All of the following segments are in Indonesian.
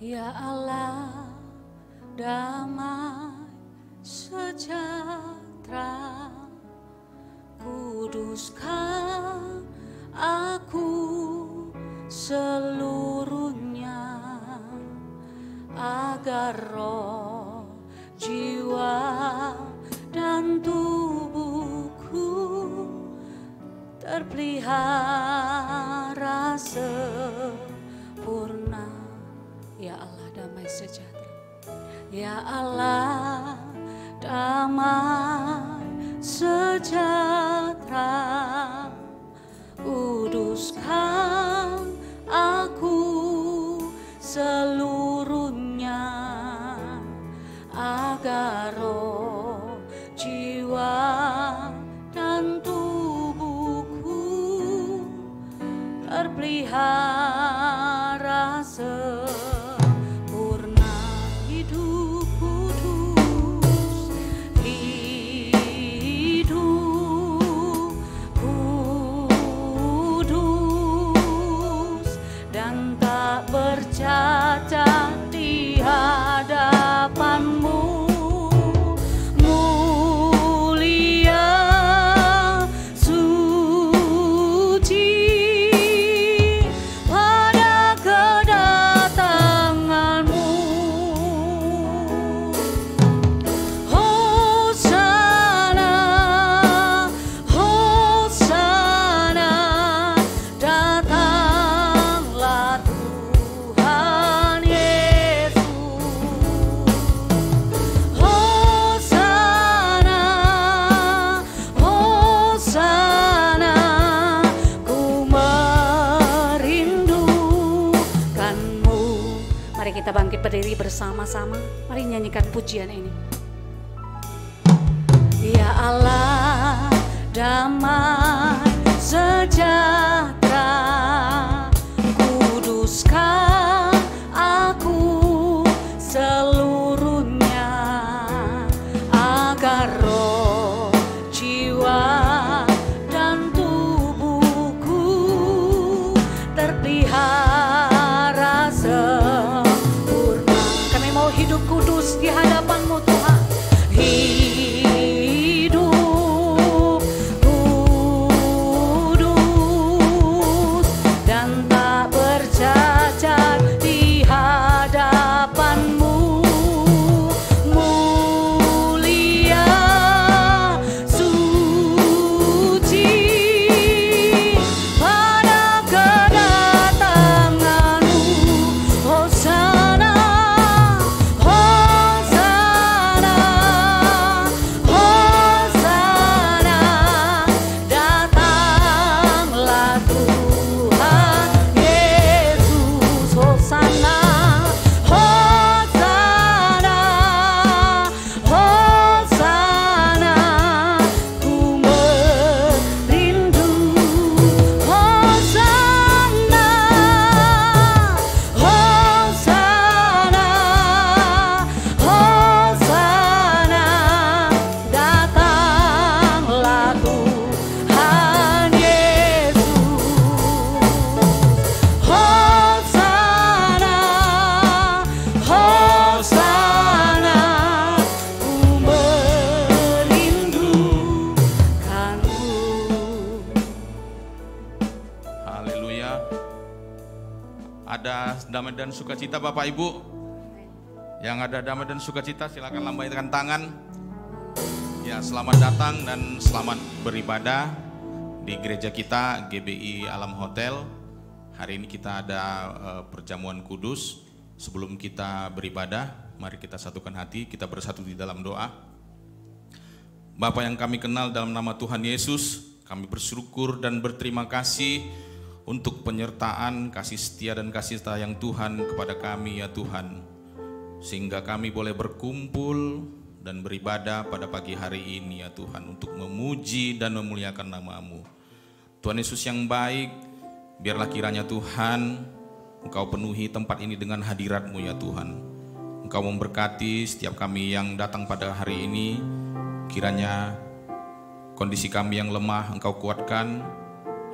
Ya Allah, damai sejahtera, kuduskan aku seluruhnya, agar roh, jiwa, dan tubuhku terpelihara sempurna. Ya Allah, damai sejahtera. Ya Allah, damai sejahtera, kuduskan aku seluruhnya, agar roh, jiwa, dan tubuhku terpelihara sempurna. Hidup kudus, hidup kudus, dan tak bercacat di hadapanmu. Kita bangkit berdiri bersama-sama. Mari nyanyikan pujian ini. Ya Allah, damai sejahtera, kuduskan aku seluruhnya, agar roh, jiwa, dan tubuhku terpelihara hidup kudus di hadapanmu Tuhan. Hidup kudus dan tak bercacat di hadapanmu. Mulia, suci pada kedatanganmu. Hosana, damai dan sukacita Bapak Ibu. Yang ada damai dan sukacita silakan lambaikan tangan. Ya, selamat datang dan selamat beribadah di gereja kita GBI Alam Hotel. Hari ini kita ada perjamuan kudus. Sebelum kita beribadah, mari kita satukan hati, kita bersatu di dalam doa. Bapa yang kami kenal dalam nama Tuhan Yesus, kami bersyukur dan berterima kasih untuk penyertaan, kasih setia dan kasih sayang Tuhan kepada kami ya Tuhan. Sehingga kami boleh berkumpul dan beribadah pada pagi hari ini ya Tuhan, untuk memuji dan memuliakan nama-Mu. Tuhan Yesus yang baik, biarlah kiranya Tuhan Engkau penuhi tempat ini dengan hadirat-Mu ya Tuhan. Engkau memberkati setiap kami yang datang pada hari ini. Kiranya kondisi kami yang lemah Engkau kuatkan,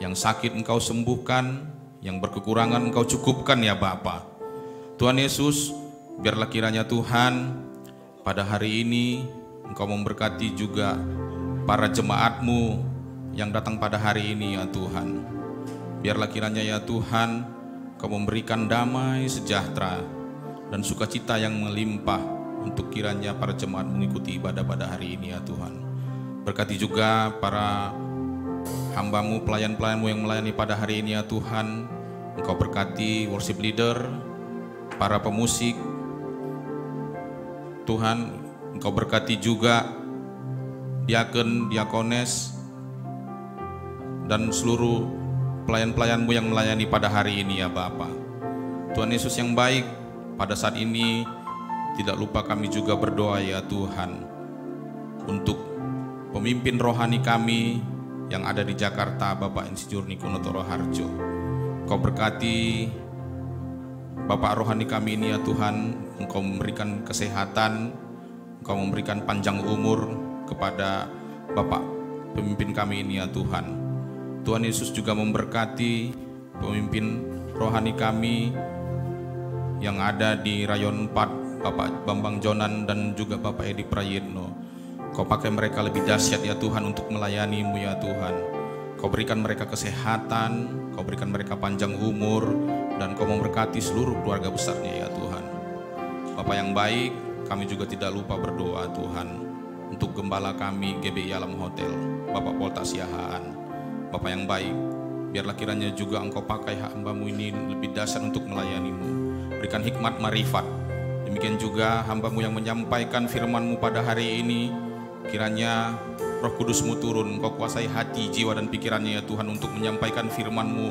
yang sakit Engkau sembuhkan, yang berkekurangan Engkau cukupkan ya Bapa. Tuhan Yesus, biarlah kiranya Tuhan pada hari ini Engkau memberkati juga para jemaat-Mu yang datang pada hari ini ya Tuhan. Biarlah kiranya ya Tuhan Engkau memberikan damai sejahtera dan sukacita yang melimpah untuk kiranya para jemaat mengikuti ibadah pada hari ini ya Tuhan. Berkati juga para hamba-Mu, pelayan-pelayan-Mu yang melayani pada hari ini ya Tuhan. Engkau berkati worship leader, para pemusik. Tuhan, Engkau berkati juga diakon, diakones, dan seluruh pelayan-pelayan-Mu yang melayani pada hari ini ya Bapa. Tuhan Yesus yang baik, pada saat ini tidak lupa kami juga berdoa ya Tuhan untuk pemimpin rohani kami yang ada di Jakarta, Bapak Insinyur Niko Notoro Harjo. Kau berkati Bapak rohani kami ini ya Tuhan, Engkau memberikan kesehatan, Engkau memberikan panjang umur kepada Bapak pemimpin kami ini ya Tuhan. Tuhan Yesus juga memberkati pemimpin rohani kami yang ada di Rayon 4, Bapak Bambang Jonan dan juga Bapak Edi Prayitno. Kau pakai mereka lebih dahsyat ya Tuhan untuk melayani-Mu ya Tuhan. Kau berikan mereka kesehatan, Kau berikan mereka panjang umur, dan Kau memberkati seluruh keluarga besarnya ya Tuhan. Bapak yang baik, kami juga tidak lupa berdoa Tuhan untuk gembala kami GBI Alam Hotel, Bapak Polta Siahaan. Bapak yang baik, biarlah kiranya juga Engkau pakai hamba-Mu ini lebih dahsyat untuk melayani-Mu. Berikan hikmat marifat. Demikian juga hamba-Mu yang menyampaikan firman-Mu pada hari ini, kiranya Roh Kudus-Mu turun, Engkau kuasai hati, jiwa dan pikirannya ya Tuhan untuk menyampaikan firman-Mu,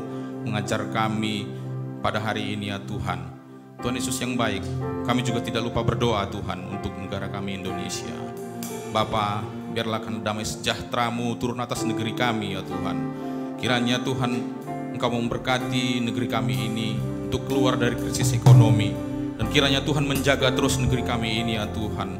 mengajar kami pada hari ini ya Tuhan. Tuhan Yesus yang baik, kami juga tidak lupa berdoa Tuhan untuk negara kami Indonesia. Bapa, biarlah damai sejahtera-Mu turun atas negeri kami ya Tuhan. Kiranya Tuhan Engkau memberkati negeri kami ini untuk keluar dari krisis ekonomi, dan kiranya Tuhan menjaga terus negeri kami ini ya Tuhan,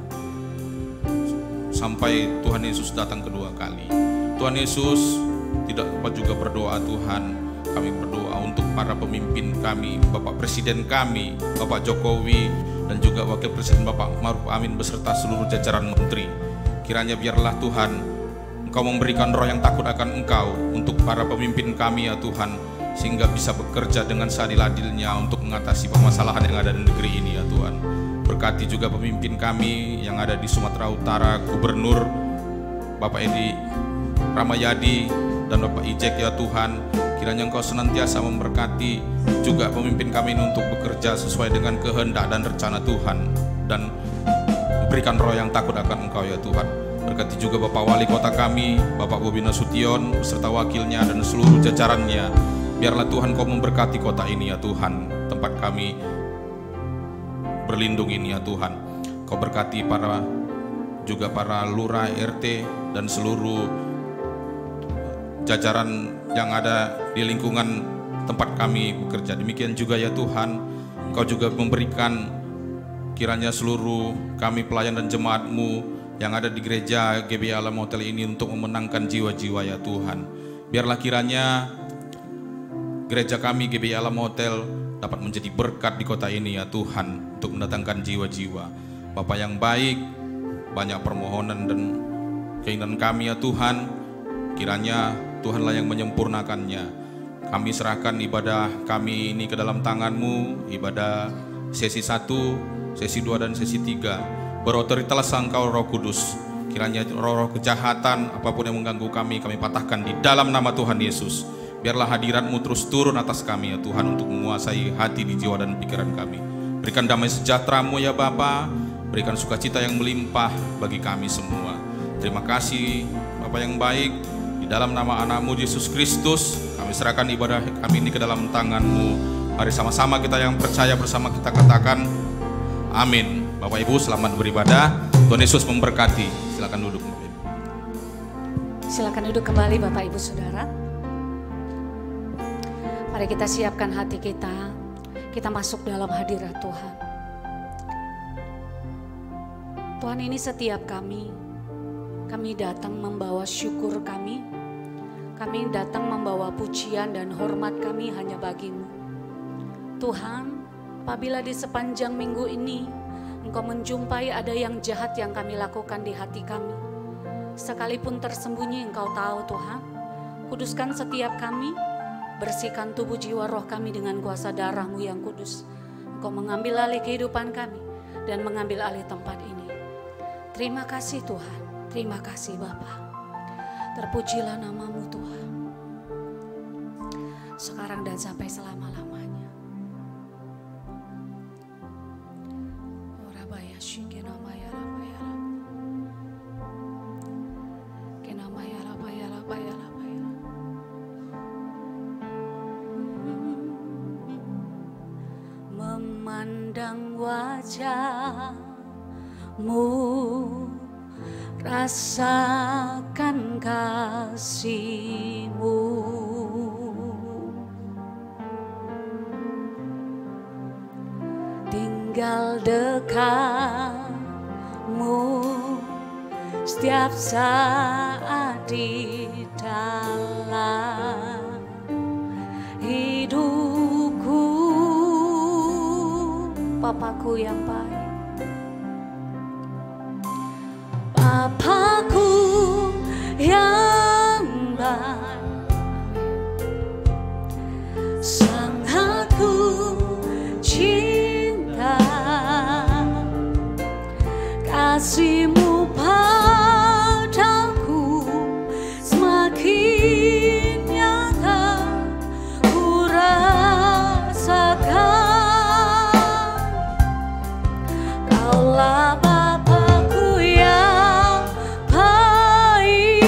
sampai Tuhan Yesus datang kedua kali. Tuhan Yesus, tidak lupa juga berdoa Tuhan, kami berdoa untuk para pemimpin kami, Bapak Presiden kami, Bapak Jokowi, dan juga Wakil Presiden Bapak Ma'ruf Amin beserta seluruh jajaran menteri. Kiranya biarlah Tuhan Engkau memberikan roh yang takut akan Engkau untuk para pemimpin kami ya Tuhan, sehingga bisa bekerja dengan seadil-adilnya untuk mengatasi permasalahan yang ada di negeri ini ya Tuhan. Berkati juga pemimpin kami yang ada di Sumatera Utara, Gubernur Bapak Edi Ramayadi dan Bapak Ijek ya Tuhan. Kiranya Engkau senantiasa memberkati juga pemimpin kami ini untuk bekerja sesuai dengan kehendak dan rencana Tuhan, dan berikan roh yang takut akan Engkau ya Tuhan. Berkati juga Bapak Wali Kota kami, Bapak Bobi Nasution beserta wakilnya dan seluruh jajarannya. Biarlah Tuhan Kau memberkati kota ini ya Tuhan, tempat kami berlindung ini ya Tuhan. Kau berkati juga para lurah, RT, dan seluruh jajaran yang ada di lingkungan tempat kami bekerja. Demikian juga ya Tuhan, Kau juga memberikan kiranya seluruh kami pelayan dan jemaat-Mu yang ada di gereja GBI Alam Hotel ini untuk memenangkan jiwa-jiwa ya Tuhan. Biarlah kiranya gereja kami GBI Alam Hotel dapat menjadi berkat di kota ini ya Tuhan, untuk mendatangkan jiwa-jiwa. Bapa yang baik, banyak permohonan dan keinginan kami ya Tuhan, kiranya Tuhanlah yang menyempurnakannya. Kami serahkan ibadah kami ini ke dalam tangan-Mu, ibadah sesi 1, sesi 2, dan sesi 3. Berotoritaslah Engkau Roh Kudus. Kiranya roh-roh kejahatan apapun yang mengganggu kami patahkan di dalam nama Tuhan Yesus. Biarlah hadirat-Mu terus turun atas kami ya Tuhan, untuk menguasai hati, di jiwa dan pikiran kami. Berikan damai sejahtera-Mu ya Bapa, berikan sukacita yang melimpah bagi kami semua. Terima kasih Bapa yang baik, di dalam nama anak-Mu Yesus Kristus kami serahkan ibadah kami ini ke dalam tangan-Mu. Mari sama-sama kita yang percaya bersama kita katakan amin. Bapak Ibu selamat beribadah, Tuhan Yesus memberkati. Silakan duduk. Silakan duduk kembali Bapak Ibu Saudara. Mari kita siapkan hati kita masuk dalam hadirat Tuhan. Tuhan, ini setiap kami datang membawa syukur kami datang membawa pujian dan hormat kami hanya bagi-Mu. Tuhan, Apabila di sepanjang minggu ini Engkau menjumpai ada yang jahat yang kami lakukan di hati kami, sekalipun tersembunyi Engkau tahu Tuhan. Kuduskan setiap kami, bersihkan tubuh jiwa roh kami dengan kuasa darah-Mu yang kudus. Engkau mengambil alih kehidupan kami dan mengambil alih tempat ini. Terima kasih Tuhan, terima kasih Bapa. Terpujilah nama-Mu Tuhan, sekarang dan sampai selama-lamanya. Memandang wajah-Mu, rasakan kasih-Mu, tinggal dekat-Mu setiap saat di dalam hidupku. Papaku yang baik, Papaku yang baik, sangat ku cinta, kasih-Mu padaku semakin nyata ku rasakan. Kaulah Bapa-Ku yang baik,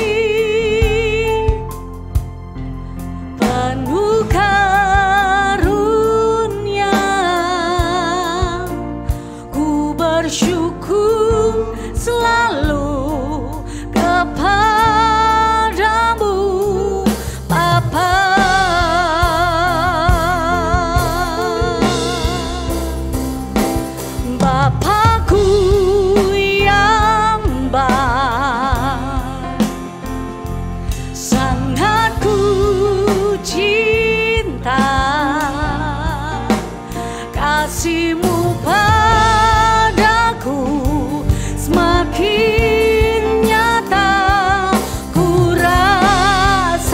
penuh karunia, ku bersyukur selalu kepadamu Bapa. Bapa-Ku yang baik, sangat ku cinta, kasih-Mu padaku semakin nyata ku rasakan.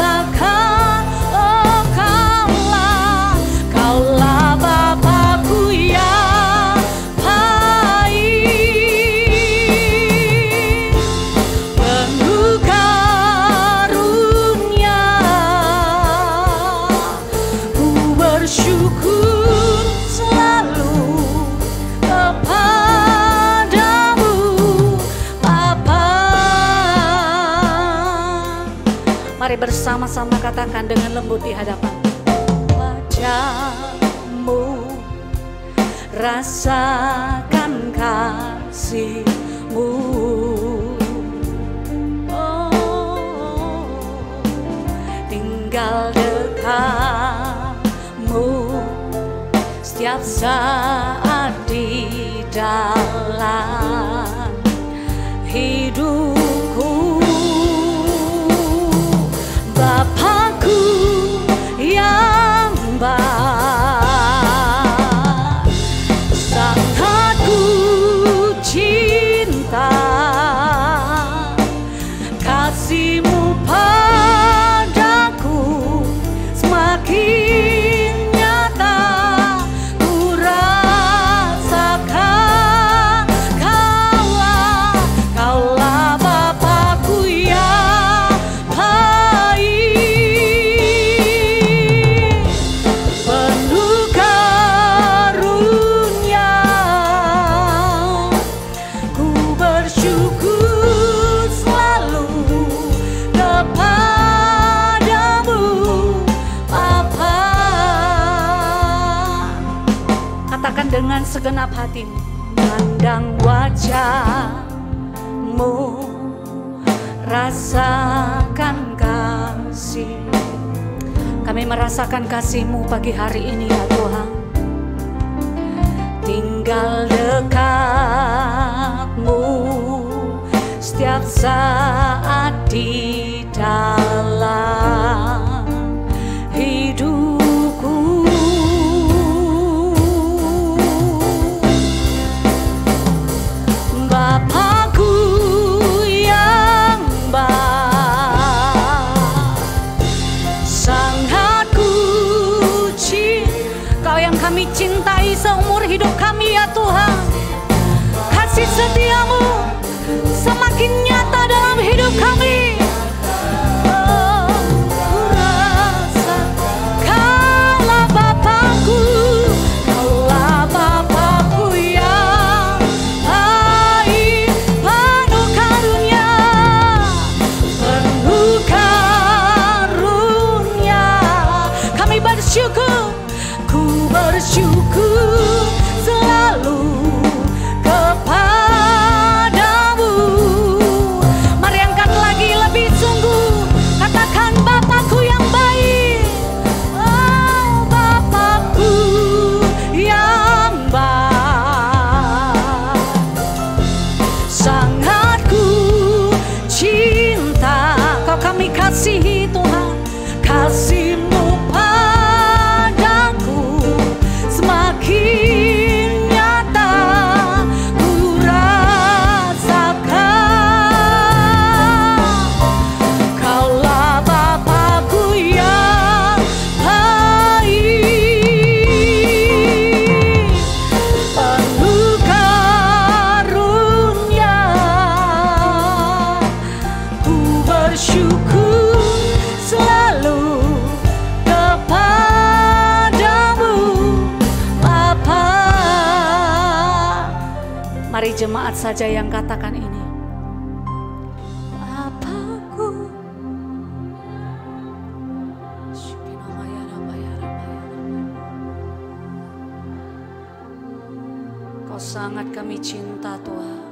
Oh, Kaulah Bapa-Ku yang baik, penuh karunia, ku bersyukur selalu kepadamu Bapa. Mari bersama-sama katakan dengan lembut di hadapan wajah-Mu, rasakan kasih-Mu, oh, tinggal dekat-Mu setiap saat di dalam hidupku. Bapa-Ku yang baik, sangat ku cinta, kasih-Mu padaku semakin nyata ku rasakan. Kaulah Bapa-Ku yang baik, penuh karunia, ku bersyukur selalu kepadamu Bapa. Katakan dengan segenap hatimu, pandang wajah-Mu, rasakan kasih. Kami merasakan kasih-Mu pagi hari ini ya Tuhan. Tinggal dekat-Mu setiap saat di dalam hidupku. setiamu semakin nyata dalam hidup kami. Bersyukur selalu kepadamu. Mari angkat lagi lebih sungguh, katakan Bapakku yang baik. Oh, Bapakku yang baik, sangat ku cinta. Kau kami kasihi Tuhan, kasih-Mu semakin nyata ku rasakan. Kaulah Bapakku yang baik, penuh karunia. Ku bersyukur selalu Mari jemaat saja yang katakan ini. Bapakku, Kau sangat kami cinta Tuhan.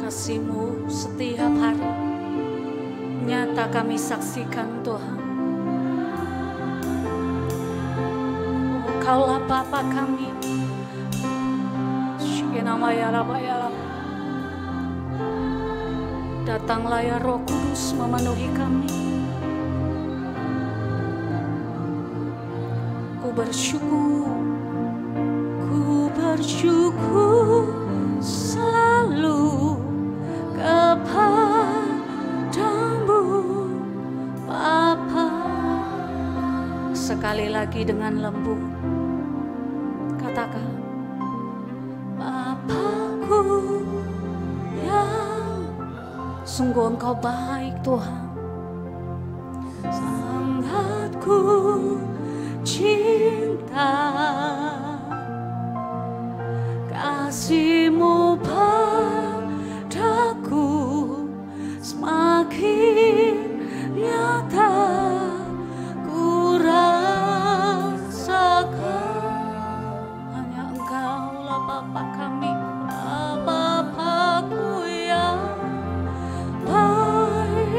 Kasih-Mu setiap hari nyata kami saksikan Tuhan. Kaulah Bapa kami. Datanglah ya Roh Kudus memenuhi kami. Ku bersyukur selalu kepadamu Bapa. Sekali lagi dengan lembut katakan, Bapakku yang sungguh Engkau baik Tuhan, sangat ku cinta. Kasih-Mu padaku semakin nyata ku rasakan. Bapa kami, Bapakku yang baik,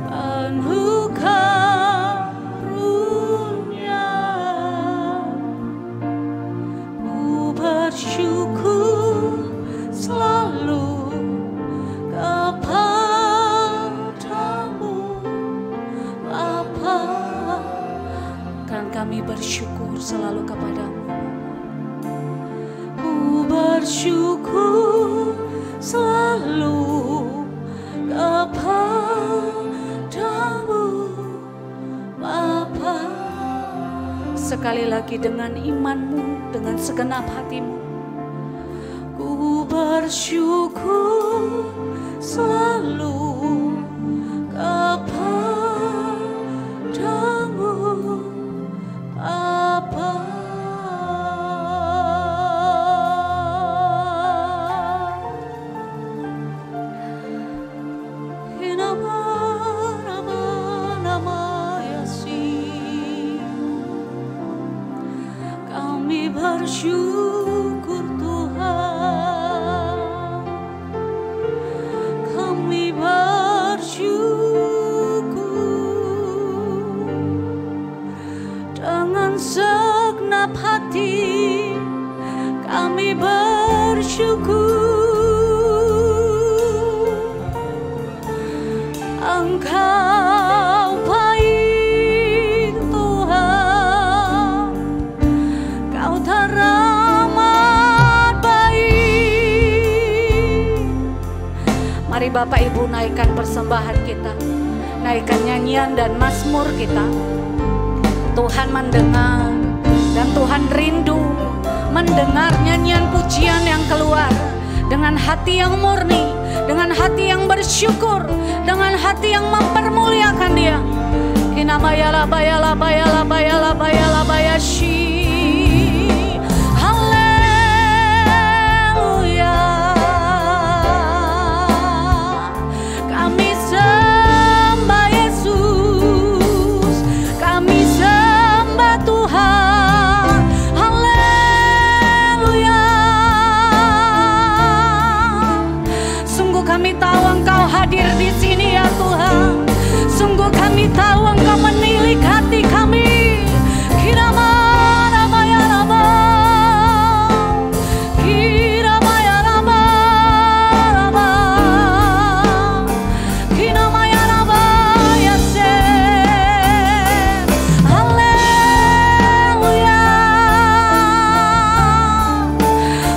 penuh karunia. Ku bersyukur selalu kepadamu Bapa. Kami bersyukur selalu kepadamu. Ku bersyukur selalu kepadamu Bapa. Sekali lagi dengan imanmu, dengan segenap hatimu. Ku bersyukur selalu kepadamu Bapa. Kami bersyukur Tuhan, kami bersyukur dengan segenap hati. Kami bersyukur Engkau baik Tuhan, Kau teramat baik. Mari Bapak Ibu naikkan persembahan kita, naikkan nyanyian dan mazmur kita. Tuhan mendengar dan Tuhan rindu mendengar nyanyian pujian yang keluar dengan hati yang murni, dengan hati yang bersyukur, dengan hati yang mempermuliakan Dia. Kinabayala bayala bayala bayala bayala bayashi. Haleluya. Kami sembah Yesus, kami sembah Tuhan. Haleluya. Sungguh kami tahu Engkau hadir di sini ya Tuhan. Sungguh kami tahu Engkau menilik hati kami. Kiramayaraba, kiramayaraba, kiramayaraba, Yesus. Haleluya.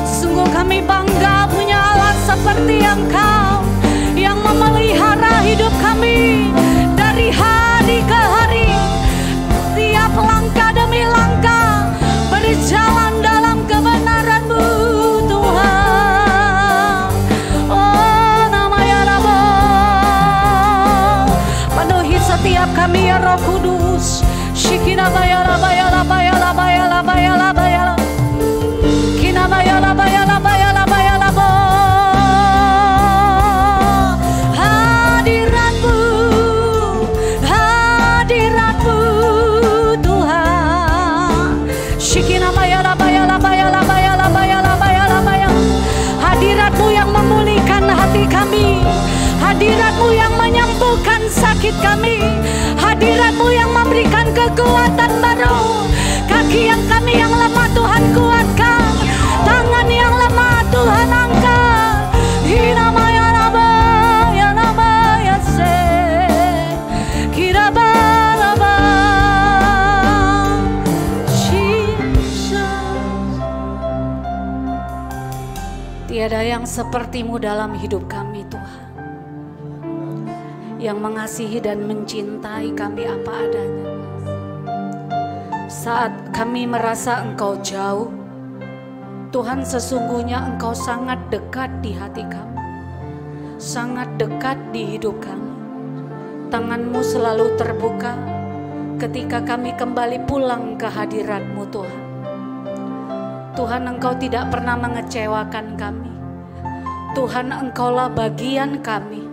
Sungguh kami bangga punya Allah seperti Engkau yang memelihara hidup kami dari hari ke hari, tiap langkah demi langkah berjalan dalam kebenaran-Mu Tuhan. Oh namanya Rabb, penuhi setiap kami ya Roh Kudus. Shikina bayala bayala bayala bayala bayala bayala, kina bayala bayala bayala bayala bo. Hadirat-Mu yang memulihkan hati kami, hadirat-Mu yang menyembuhkan sakit kami, hadirat-Mu yang memberikan kekuatan baru. Kaki yang kami yang lemah Tuhan kuatkan, tangan yang lemah Tuhan angkat. Hiramaya raba ya raba ya se kiraba raba. Tiada yang seperti-Mu dalam hidup kami Tuhan, yang mengasihi dan mencintai kami apa adanya. Saat kami merasa Engkau jauh, Tuhan sesungguhnya Engkau sangat dekat di hati kami, sangat dekat di hidup kami. Tangan-Mu selalu terbuka ketika kami kembali pulang ke hadirat-Mu Tuhan. Tuhan, Engkau tidak pernah mengecewakan kami. Tuhan, Engkaulah bagian kami,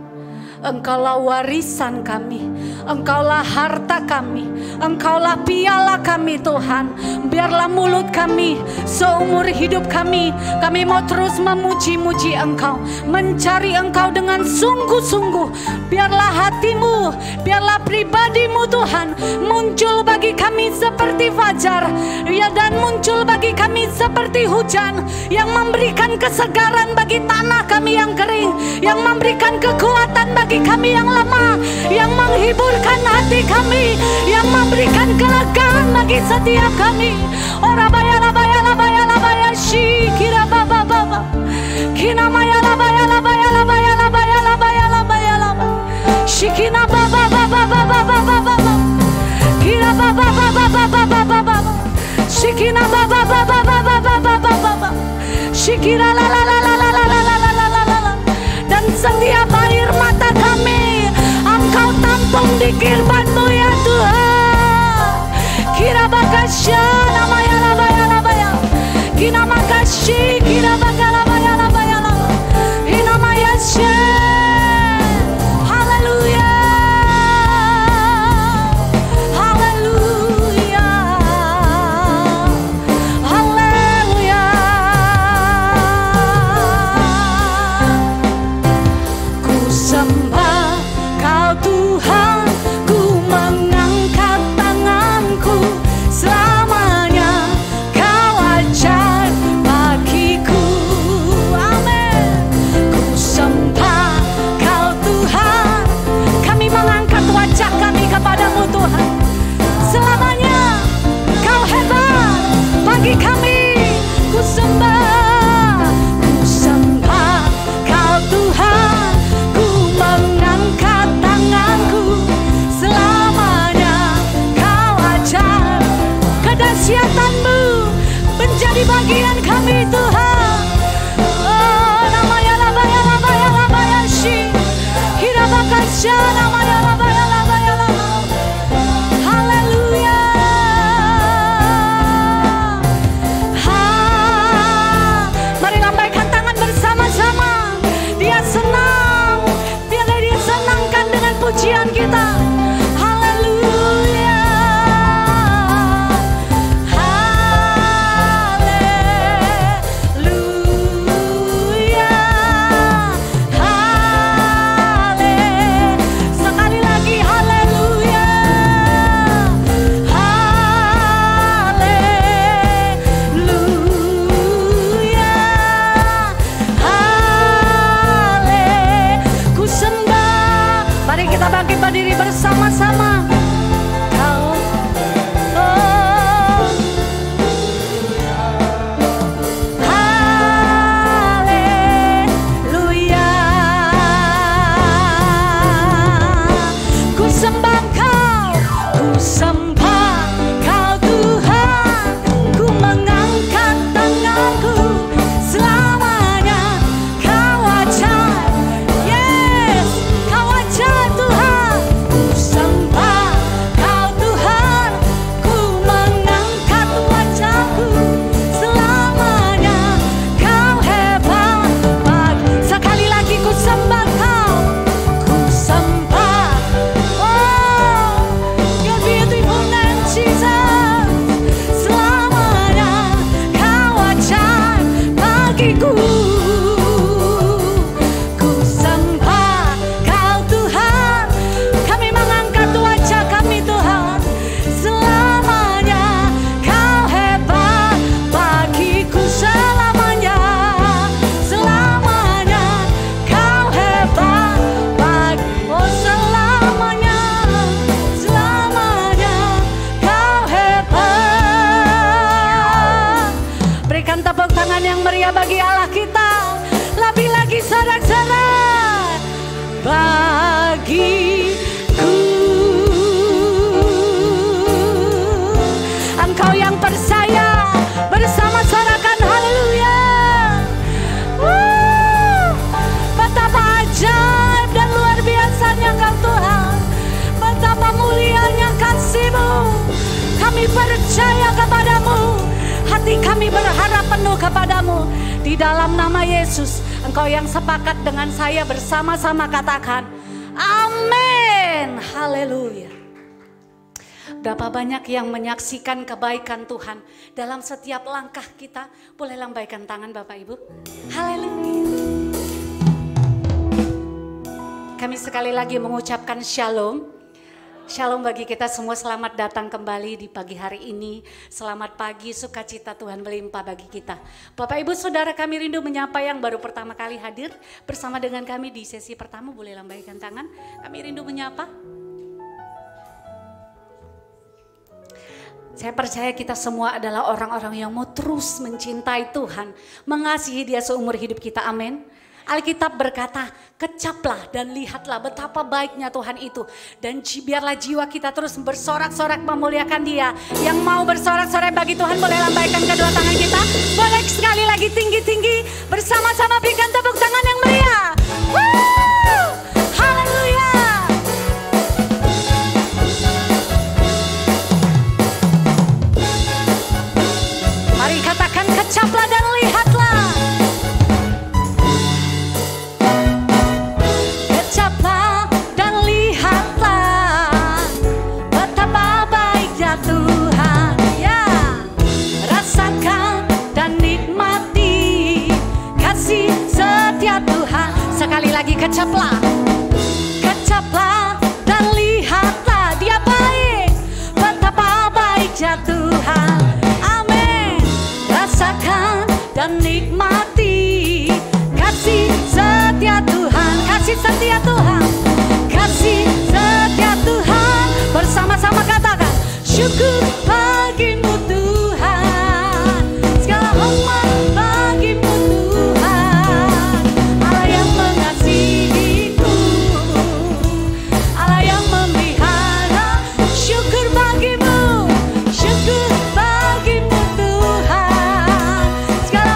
Engkaulah warisan kami, Engkaulah harta kami, Engkaulah piala kami Tuhan. Biarlah mulut kami seumur hidup kami mau terus memuji-muji Engkau, mencari Engkau dengan sungguh-sungguh. Biarlah hati-Mu, biarlah pribadi-Mu Tuhan muncul bagi kami seperti fajar, ya, dan muncul bagi kami seperti hujan yang memberikan kesegaran bagi tanah kami yang kering, yang memberikan kekuatan bagi kami yang lemah, yang menghiburkan hati kami, yang memberikan kelegaan bagi setiap kami. Ora bayala bayala bayala bayala shi kira baba baba kina mayala bayala bayala bayala bayala bayala bayala shikina baba baba baba baba baba kira baba baba baba baba baba shikina baba baba baba baba baba shikira la la la la la la la la la la. Dan setiap air mata kami Engkau tampung di kirban-Mu ya Tuhan. Kira bakasya namanya labaya labaya, kina makasih kira bakala labaya labaya labaya, ina mayasya. Haleluya, haleluya, haleluya. Ku sembah Kau Tuhan, ku mengangkat tanganku, selamanya Kau ajaib bagiku. kami Tuhan. Oh, namanya labaya labaya labaya shi. Hirabakasya namanya labaya labaya labaya. Haleluya. Mari lambaikan tangan bersama-sama. Dia senang. Dia senangkan dengan pujian kita. Berdiri bersama-sama. Haleluya. Ku sembah Kau, ku sembah Kau Tuhan. Ku mengangkat tanganku selamanya. Kau ajaib, yes, Kau ajaib Tuhan. Sembah Kau Tuhan, ku mengangkat wajahku selamanya. Kau hebat, sekali lagi ku sembah Kau, ku sembah. Oh, your beautiful name Jesus. Selamanya Kau ajaib bagiku. Ku sembah Kau Tuhan. Kami mengangkat wajah kami Tuhan. Selamanya Kau hebat bagiku. Selamanya, selamanya Kau hebat bagi. Oh, selamanya, selamanya Kau hebat. Berikan tepuk tangan yang meriah bagi Allah kita. Lebih lagi sorak-sorak. Bagiku, Engkau yang percaya bersama sorakan haleluya. Betapa ajaib dan luar biasanya Kau Tuhan. Betapa mulianya kasih-Mu. Kami percaya kepadamu. Hati kami berharap penuh kepadamu. Di dalam nama Yesus, Engkau yang sepakat dengan saya bersama-sama katakan amin. Haleluya. Berapa banyak yang menyaksikan kebaikan Tuhan dalam setiap langkah kita. Boleh lambaikan tangan Bapak Ibu. Haleluya. Kami sekali lagi mengucapkan shalom. Shalom bagi kita semua, selamat datang kembali di pagi hari ini. Selamat pagi, sukacita Tuhan melimpah bagi kita. Bapak Ibu Saudara, kami rindu menyapa yang baru pertama kali hadir bersama dengan kami di sesi pertama. Boleh lambaikan tangan, kami rindu menyapa. Saya percaya kita semua adalah orang-orang yang mau terus mencintai Tuhan, mengasihi Dia seumur hidup kita, amin. Alkitab berkata, kecaplah dan lihatlah betapa baiknya Tuhan itu. Dan biarlah jiwa kita terus bersorak-sorak memuliakan Dia. Yang mau bersorak-sorak bagi Tuhan boleh lambaikan kedua tangan kita. Boleh sekali lagi tinggi-tinggi bersama-sama berikan tepuk tangan yang meriah. Haleluya. Mari katakan kecaplah dan lihatlah. Kecaplah dan lihatlah betapa baiknya Tuhan. Ya, rasakan dan nikmati kasih setia Tuhan. Sekali lagi kecaplah. Kecaplah dan lihatlah Dia baik, betapa baiknya Tuhan. Amin. Rasakan dan nikmati kasih setia Tuhan. Kasih setia Tuhan, kasih setia Tuhan. Bersama-sama katakan syukur bagimu Tuhan. Segala hormat bagimu Tuhan. Allah yang mengasihiku, Allah yang memelihara. Syukur bagimu, syukur bagimu Tuhan. Segala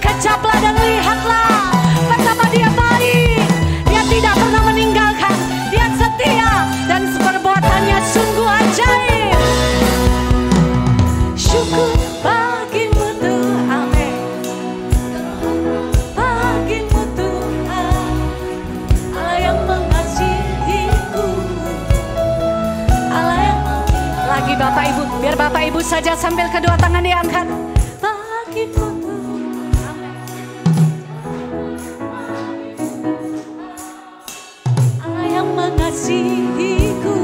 kecaplah dan lihatlah betapa Dia baik. Dia tidak pernah meninggalkan, Dia setia dan perbuatannya sungguh ajaib. Syukur bagimu Tuhan, amin. Bagimu Tuhan, Allah yang mengasihiku, Allah yang lagi Bapak Ibu, biar Bapak Ibu saja sambil kedua tangan diangkat. Bagimu Tuhan, Allah yang mengasihiku,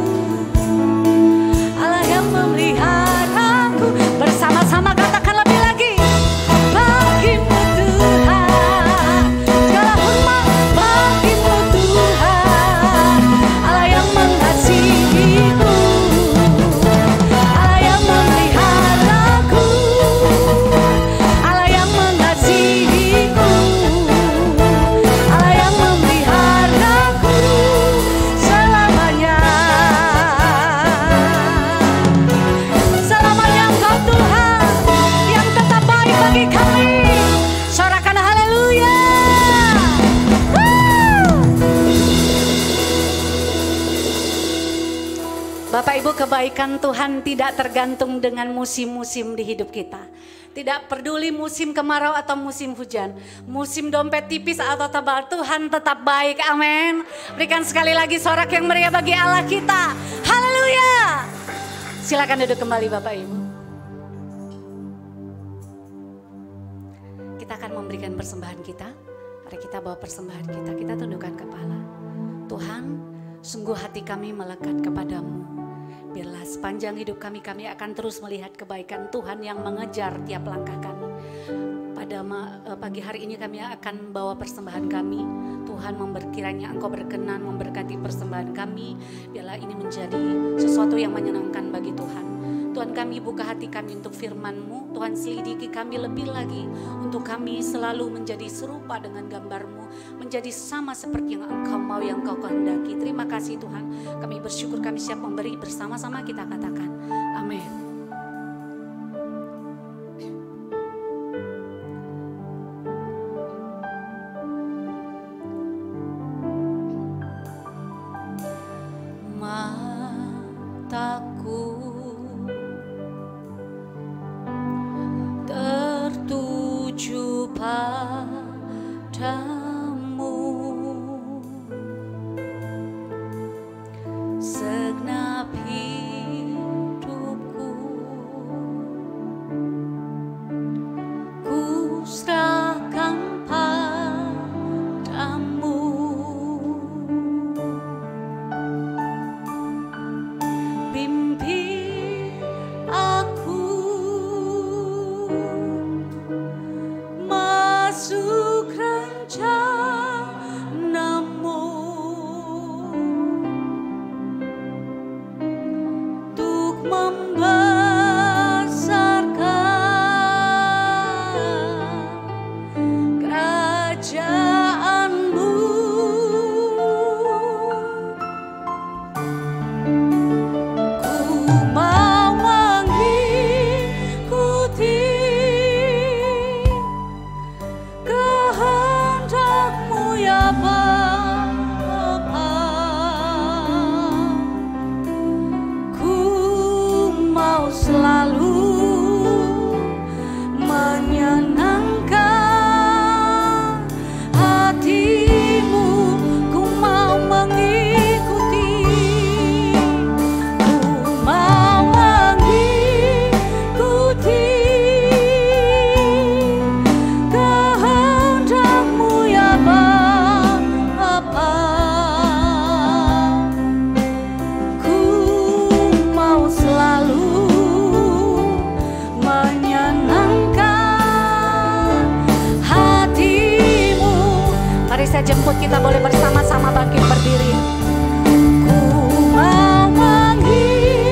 Allah yang memeliharaku. Bersama-sama katakan lebih lagi. Bagimu Tuhan, segala hormat bagimu Tuhan, Allah yang mengasihiku, Allah yang memeliharaku, Allah yang mengasihiku, Allah yang memeliharaku selamanya. Selamanya Engkau Tuhan yang tetap baik bagi kami. Sorakan haleluya. Bapak Ibu, kebaikan Tuhan tidak tergantung dengan musim-musim di hidup kita. Tidak peduli musim kemarau atau musim hujan, musim dompet tipis atau tebal, Tuhan tetap baik. Amin. Berikan sekali lagi sorak yang meriah bagi Allah kita. Haleluya. Silakan duduk kembali Bapak Ibu. Kita akan memberikan persembahan kita. Mari kita bawa persembahan kita. Kita tundukkan kepala. Tuhan, sungguh hati kami melekat kepadamu. Biarlah sepanjang hidup kami akan terus melihat kebaikan Tuhan yang mengejar tiap langkah kami. Pada pagi hari ini kami akan bawa persembahan kami. Tuhan, kiranya Engkau berkenan memberkati persembahan kami. Biarlah ini menjadi sesuatu yang menyenangkan bagi Tuhan. Tuhan, kami buka hati kami untuk firman-Mu. Tuhan, selidiki kami lebih lagi untuk kami selalu menjadi serupa dengan gambar-Mu, menjadi sama seperti yang Engkau mau, yang Engkau kehendaki. Terima kasih Tuhan. Kami bersyukur, kami siap memberi. Bersama-sama kita katakan amin. Mataku tertuju padamu, segenap hidupku ku serahkan padamu. Pimpin aku masuk rencana-Mu, untuk membesarkan kerajaan-Mu. Ku mau mengikuti kehendak-Mu ya Bapa. Ku mau selalu menyenangkan hati-Mu. Ku mau mengikuti, ku mau mengikuti kehendak-Mu ya Bapa. Ku mau selalu menyenangkan hati-Mu. Mari saya jemput, kita boleh bersama-sama bangkit berdiri. Ku mau mengikuti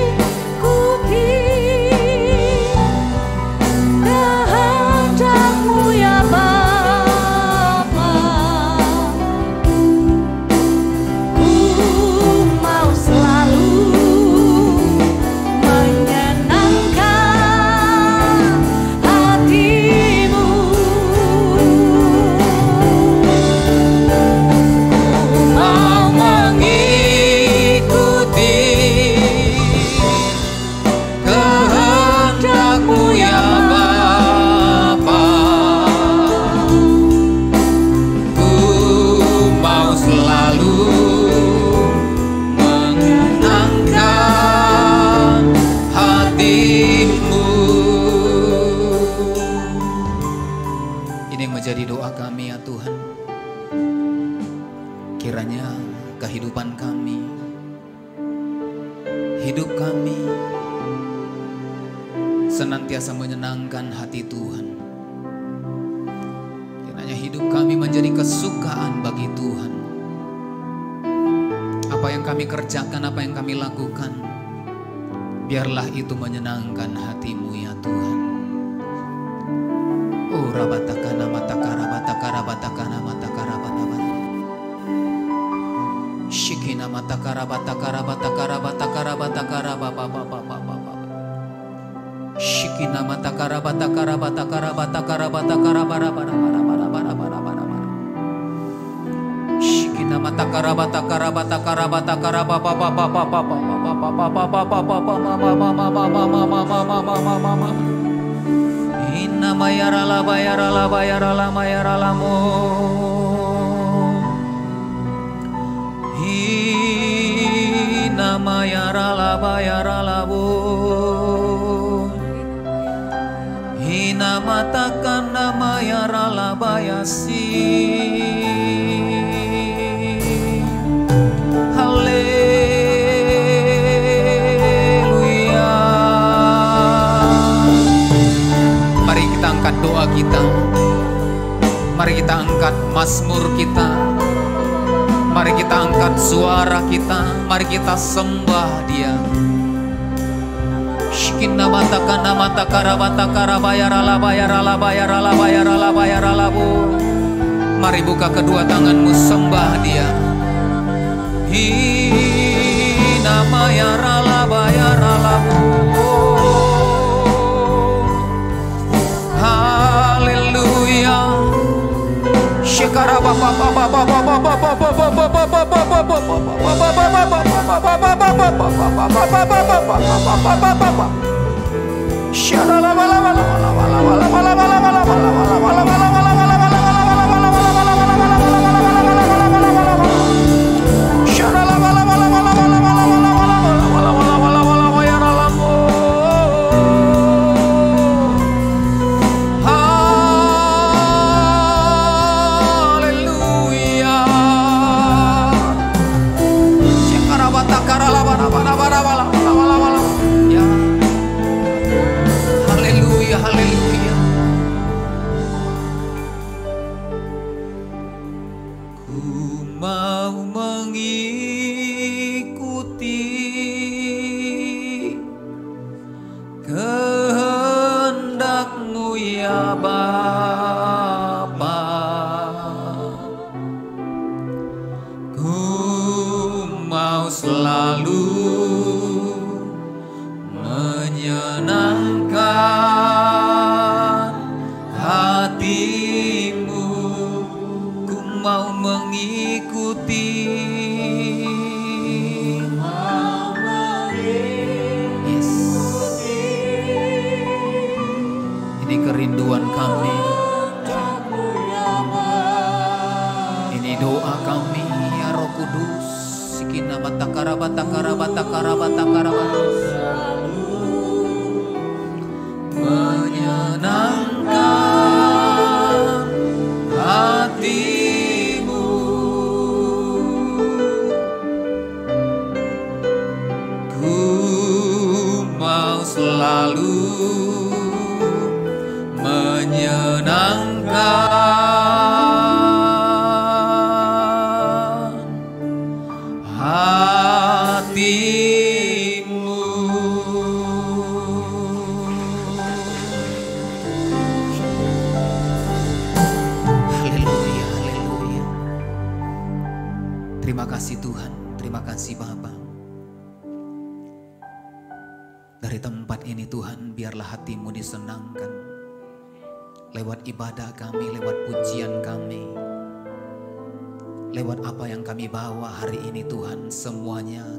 kehendak-Mu ya Bapa. Ku mau selalu menyenangkan hati-Mu. Ini yang menjadi doa kami ya Tuhan. Kiranya kehidupan kami, hidup kami senantiasa menyenangkan hati Tuhan. Kiranya hidup kami menjadi kesukaan bagi Tuhan. Apa yang kami kerjakan, apa yang kami lakukan, biarlah itu menyenangkan hati-Mu ya Tuhan. Oh rabatakana matakara batakara batakana matakara batakara shikina matakara batakara batakara batakara batakara baba baba baba shikina matakara batakara batakara batakara batakara bara bara bara bara bara bara bara bara shikina matakara batakara batakara batakara baba baba baba baba baba baba Inna mayarala bayarala bayarala mayaralamu Inna mayarala bayaralabu Inna matakana mayarala bayasi Angkat doa kita, mari kita angkat mazmur kita, mari kita angkat suara kita, mari kita sembah Dia. Shikina matakana matakara batakara bayarala bayarala bayarala bayarala bayarala bu. Mari buka kedua tanganmu, sembah Dia. Hina mayarala bayarala bu. Haleluya. Shikara baba baba baba baba baba baba baba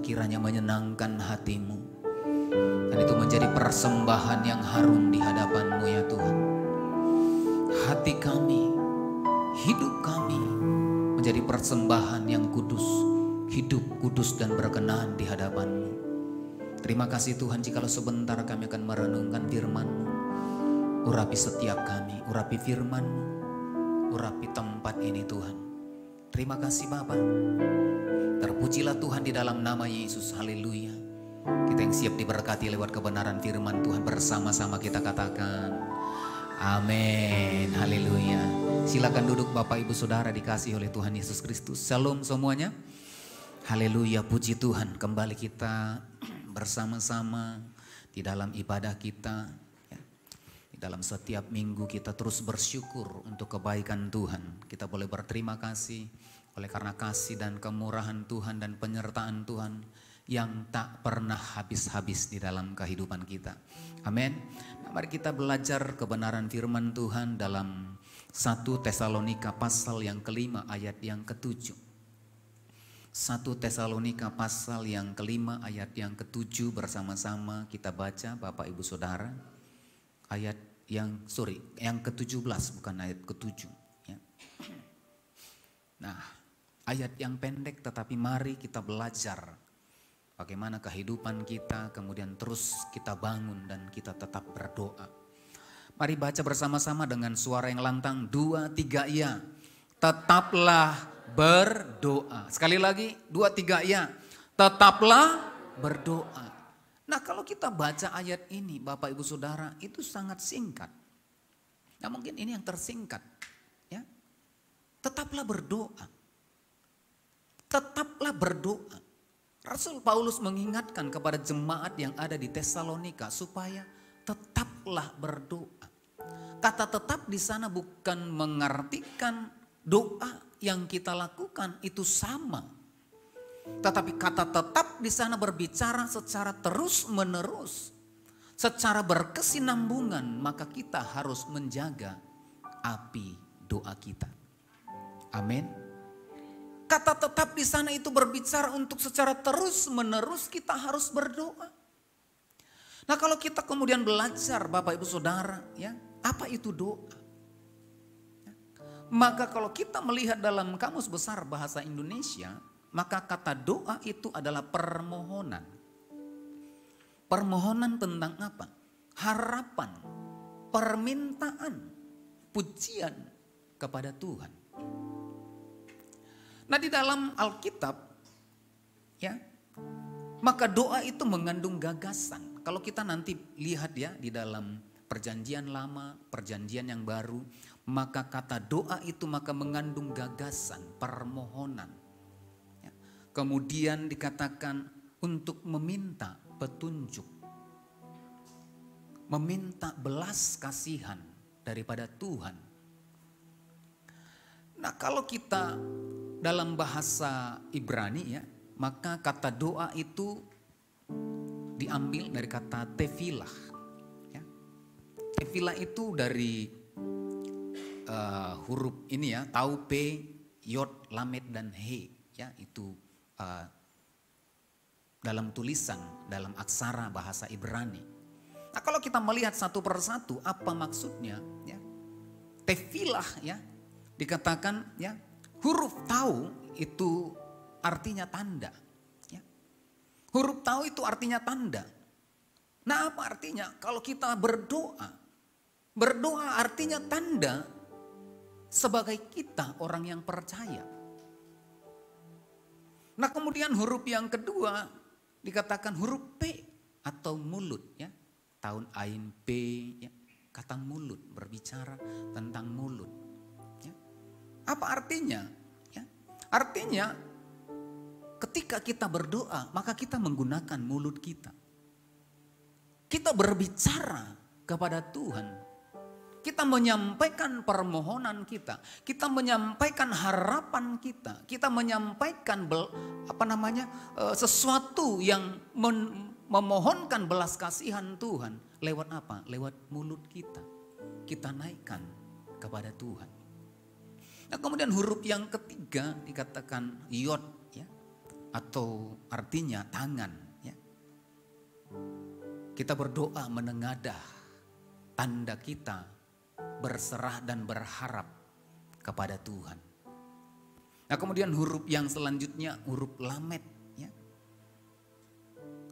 kiranya menyenangkan hati-Mu, dan itu menjadi persembahan yang harum di hadapan-Mu ya Tuhan. Hati kami, hidup kami menjadi persembahan yang kudus, hidup kudus dan berkenan di hadapan-Mu. Terima kasih Tuhan, jikalau sebentar kami akan merenungkan firman-Mu. Urapi setiap kami, urapi firman-Mu, urapi tempat ini Tuhan. Terima kasih Bapa. Terpujilah Tuhan di dalam nama Yesus. Haleluya. Kita yang siap diberkati lewat kebenaran firman Tuhan, bersama-sama kita katakan amin. Haleluya. Silakan duduk Bapak Ibu Saudara dikasihi oleh Tuhan Yesus Kristus. Shalom semuanya. Haleluya, puji Tuhan. Kembali kita bersama-sama di dalam ibadah kita. Di dalam setiap minggu kita terus bersyukur untuk kebaikan Tuhan. Kita boleh berterima kasih oleh karena kasih dan kemurahan Tuhan dan penyertaan Tuhan yang tak pernah habis-habis di dalam kehidupan kita. Amin. Nah, mari kita belajar kebenaran firman Tuhan dalam 1 Tesalonika pasal yang kelima ayat yang ke-7. 1 Tesalonika pasal yang kelima ayat yang ke-7 bersama-sama kita baca Bapak Ibu Saudara. Ayat yang ke-17 bukan ayat ke-7 ya. Nah, ayat yang pendek tetapi mari kita belajar bagaimana kehidupan kita kemudian terus kita bangun dan kita tetap berdoa. Mari baca bersama-sama dengan suara yang lantang 2, 3 ya. Tetaplah berdoa. Sekali lagi 2, 3 ya. Tetaplah berdoa. Nah, kalau kita baca ayat ini Bapak Ibu Saudara itu sangat singkat. Nah, mungkin ini yang tersingkat ya. Tetaplah berdoa. Tetaplah berdoa. Rasul Paulus mengingatkan kepada jemaat yang ada di Tesalonika supaya tetaplah berdoa. Kata tetap di sana bukan mengartikan doa yang kita lakukan itu sama. Tetapi kata tetap di sana berbicara secara terus menerus, secara berkesinambungan, maka kita harus menjaga api doa kita. Amin. Kata tetap di sana itu berbicara untuk secara terus menerus kita harus berdoa. Nah, kalau kita kemudian belajar Bapak Ibu Saudara ya, apa itu doa? Maka kalau kita melihat dalam Kamus Besar Bahasa Indonesia, maka kata doa itu adalah permohonan. Permohonan tentang apa? Harapan, permintaan, pujian kepada Tuhan. Nah, di dalam Alkitab ya, maka doa itu mengandung gagasan. Kalau kita nanti lihat ya di dalam Perjanjian Lama, Perjanjian yang baru, maka kata doa itu maka mengandung gagasan, permohonan. Ya. Kemudian dikatakan untuk meminta petunjuk, meminta belas kasihan daripada Tuhan. Nah, kalau kita dalam bahasa Ibrani ya, maka kata doa itu diambil dari kata tefilah. Ya. Tefilah itu dari huruf ini ya, tau, pe, yod, lamed dan he ya, itu dalam tulisan dalam aksara bahasa Ibrani. Nah, kalau kita melihat satu persatu apa maksudnya ya, tefilah ya dikatakan ya, huruf tau itu artinya tanda ya. Huruf tau itu artinya tanda. Nah, apa artinya? Kalau kita berdoa, berdoa artinya tanda sebagai kita orang yang percaya. Nah, kemudian huruf yang kedua dikatakan huruf P atau mulut ya. Tahun ain P ya, kata mulut, berbicara tentang mulut. Ya. Apa artinya? Ya. Artinya ketika kita berdoa maka kita menggunakan mulut kita. Kita berbicara kepada Tuhan. Kita menyampaikan permohonan kita, kita menyampaikan harapan kita, kita menyampaikan sesuatu yang memohonkan belas kasihan Tuhan lewat apa? Lewat mulut kita. Kita naikkan kepada Tuhan. Nah, kemudian huruf yang ketiga dikatakan yod ya, atau artinya tangan ya. Kita berdoa menengadah tanda kita berserah dan berharap kepada Tuhan. Nah, kemudian huruf yang selanjutnya huruf lamed ya.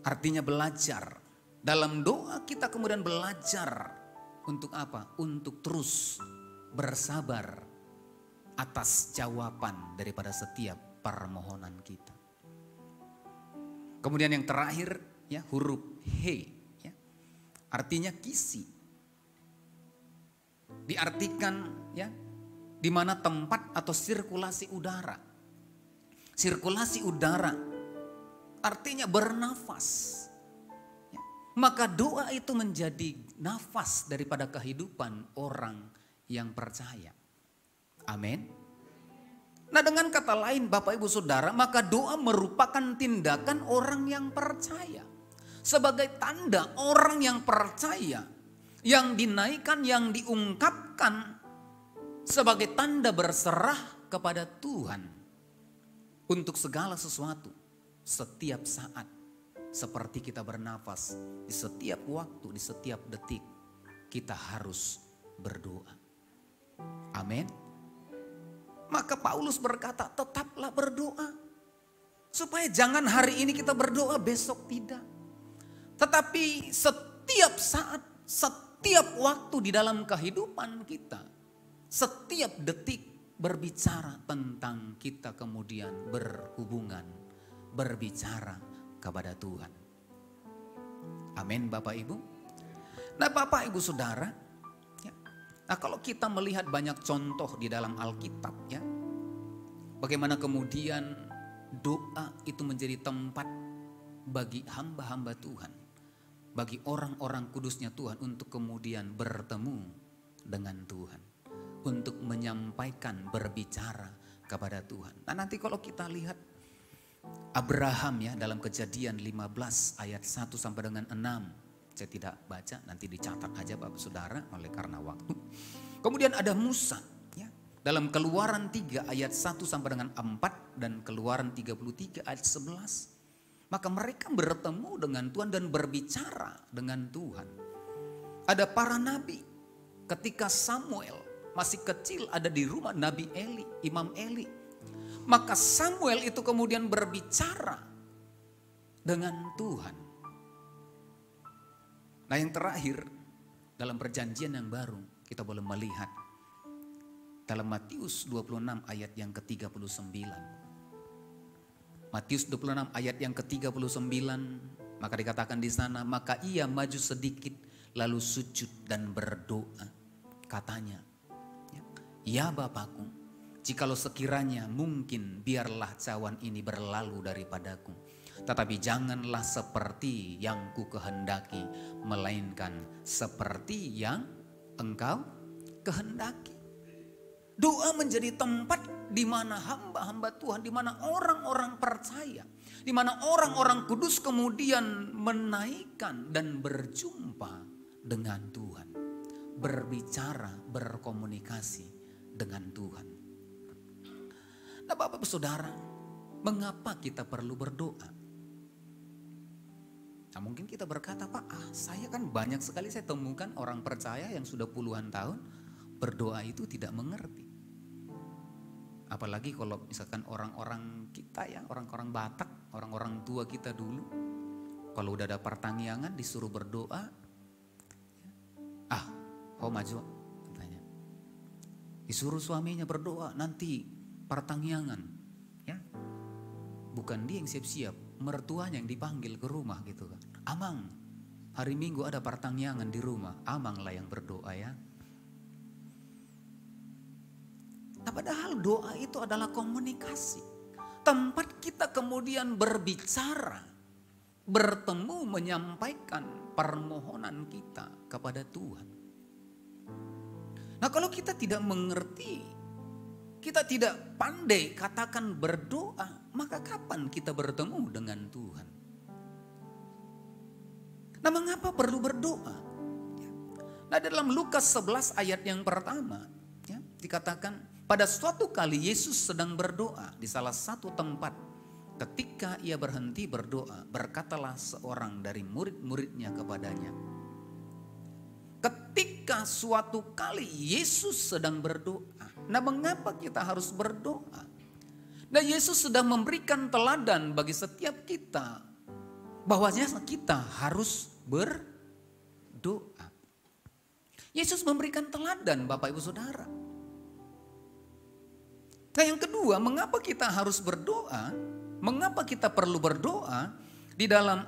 Artinya belajar. Dalam doa kita kemudian belajar untuk apa? Untuk terus bersabar atas jawaban daripada setiap permohonan kita. Kemudian yang terakhir ya, huruf He ya, artinya kisi. Diartikan ya, di mana tempat atau sirkulasi udara. Sirkulasi udara artinya bernafas. Ya. Maka doa itu menjadi nafas daripada kehidupan orang yang percaya. Amin. Nah, dengan kata lain Bapak Ibu Saudara, maka doa merupakan tindakan orang yang percaya. Sebagai tanda orang yang percaya, yang dinaikkan, yang diungkapkan sebagai tanda berserah kepada Tuhan untuk segala sesuatu, setiap saat. Seperti kita bernafas, di setiap waktu, di setiap detik, kita harus berdoa. Amin. Maka Paulus berkata, tetaplah berdoa. Supaya jangan hari ini kita berdoa, besok tidak. Tetapi setiap saat, setiap waktu di dalam kehidupan kita, setiap detik berbicara tentang kita kemudian berhubungan, berbicara kepada Tuhan. Amin Bapak Ibu. Nah Bapak Ibu Saudara, nah kalau kita melihat banyak contoh di dalam Alkitab ya, bagaimana kemudian doa itu menjadi tempat bagi hamba-hamba Tuhan, bagi orang-orang kudusnya Tuhan untuk kemudian bertemu dengan Tuhan, untuk menyampaikan, berbicara kepada Tuhan. Nah nanti kalau kita lihat Abraham ya dalam Kejadian 15 ayat 1 sampai dengan 6. Saya tidak baca, nanti dicatat aja Bapak Saudara oleh karena waktu. Kemudian ada Musa ya, dalam Keluaran 3 ayat 1 sampai dengan 4 dan Keluaran 33 ayat 11. Maka mereka bertemu dengan Tuhan dan berbicara dengan Tuhan. Ada para nabi, ketika Samuel masih kecil ada di rumah Nabi Eli, Imam Eli. Maka Samuel itu kemudian berbicara dengan Tuhan. Nah yang terakhir, dalam perjanjian yang baru kita boleh melihat dalam Matius 26 ayat yang ke-39. Matius 26 ayat yang ke-39, maka dikatakan di sana, maka ia maju sedikit lalu sujud dan berdoa. Katanya, ya Bapakku, jikalau sekiranya mungkin biarlah cawan ini berlalu daripadaku. Tetapi janganlah seperti yang ku kehendaki, melainkan seperti yang engkau kehendaki. Doa menjadi tempat di mana hamba-hamba Tuhan, di mana orang-orang percaya, di mana orang-orang kudus kemudian menaikkan dan berjumpa dengan Tuhan. Berbicara, berkomunikasi dengan Tuhan. Nah Bapak Saudara, mengapa kita perlu berdoa? Nah mungkin kita berkata, Pak, saya kan banyak sekali saya temukan orang percaya yang sudah puluhan tahun berdoa itu tidak mengerti. Apalagi kalau misalkan orang-orang kita ya, orang-orang Batak, orang-orang tua kita dulu. Kalau udah ada pertanggiangan disuruh berdoa, maju katanya. Disuruh suaminya berdoa, nanti pertanggiangan. Ya. Bukan dia yang siap-siap, mertuanya yang dipanggil ke rumah gitu kan. Amang, hari Minggu ada pertanggiangan di rumah, amanglah yang berdoa ya. Nah padahal doa itu adalah komunikasi. Tempat kita kemudian berbicara, bertemu, menyampaikan permohonan kita kepada Tuhan. Nah kalau kita tidak mengerti, kita tidak pandai katakan berdoa, maka kapan kita bertemu dengan Tuhan? Nah mengapa perlu berdoa? Nah dalam Lukas 11 ayat yang pertama ya, dikatakan pada suatu kali Yesus sedang berdoa di salah satu tempat. Ketika ia berhenti berdoa, berkatalah seorang dari murid-muridnya kepadanya. Ketika suatu kali Yesus sedang berdoa. Nah mengapa kita harus berdoa? Nah Yesus sedang memberikan teladan bagi setiap kita. Bahwasanya kita harus berdoa. Yesus memberikan teladan Bapak Ibu Saudara. Nah, yang kedua, mengapa kita harus berdoa? Mengapa kita perlu berdoa? Di dalam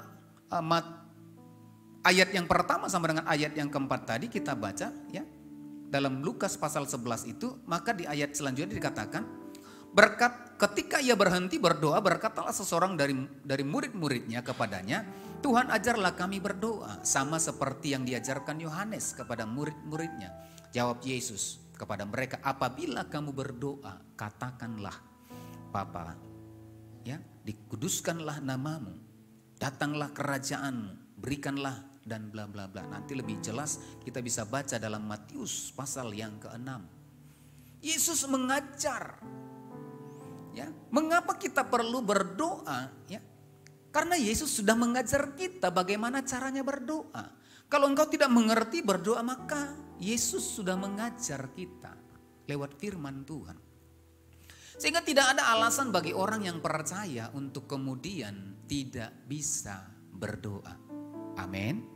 ayat yang pertama sampai dengan ayat yang keempat tadi kita baca ya. Dalam Lukas pasal 11 itu, maka di ayat selanjutnya dikatakan, ketika ia berhenti berdoa, berkatalah seseorang dari murid-muridnya kepadanya, Tuhan ajarlah kami berdoa, sama seperti yang diajarkan Yohanes kepada murid-muridnya. Jawab Yesus kepada mereka, apabila kamu berdoa, katakanlah, Bapa, ya, dikuduskanlah namamu, datanglah kerajaanmu, berikanlah dan bla bla bla. Nanti lebih jelas kita bisa baca dalam Matius pasal yang ke-6. Yesus mengajar, ya, mengapa kita perlu berdoa, ya? Karena Yesus sudah mengajar kita bagaimana caranya berdoa. Kalau engkau tidak mengerti berdoa, maka Yesus sudah mengajar kita lewat firman Tuhan. Sehingga tidak ada alasan bagi orang yang percaya untuk kemudian tidak bisa berdoa. Amin.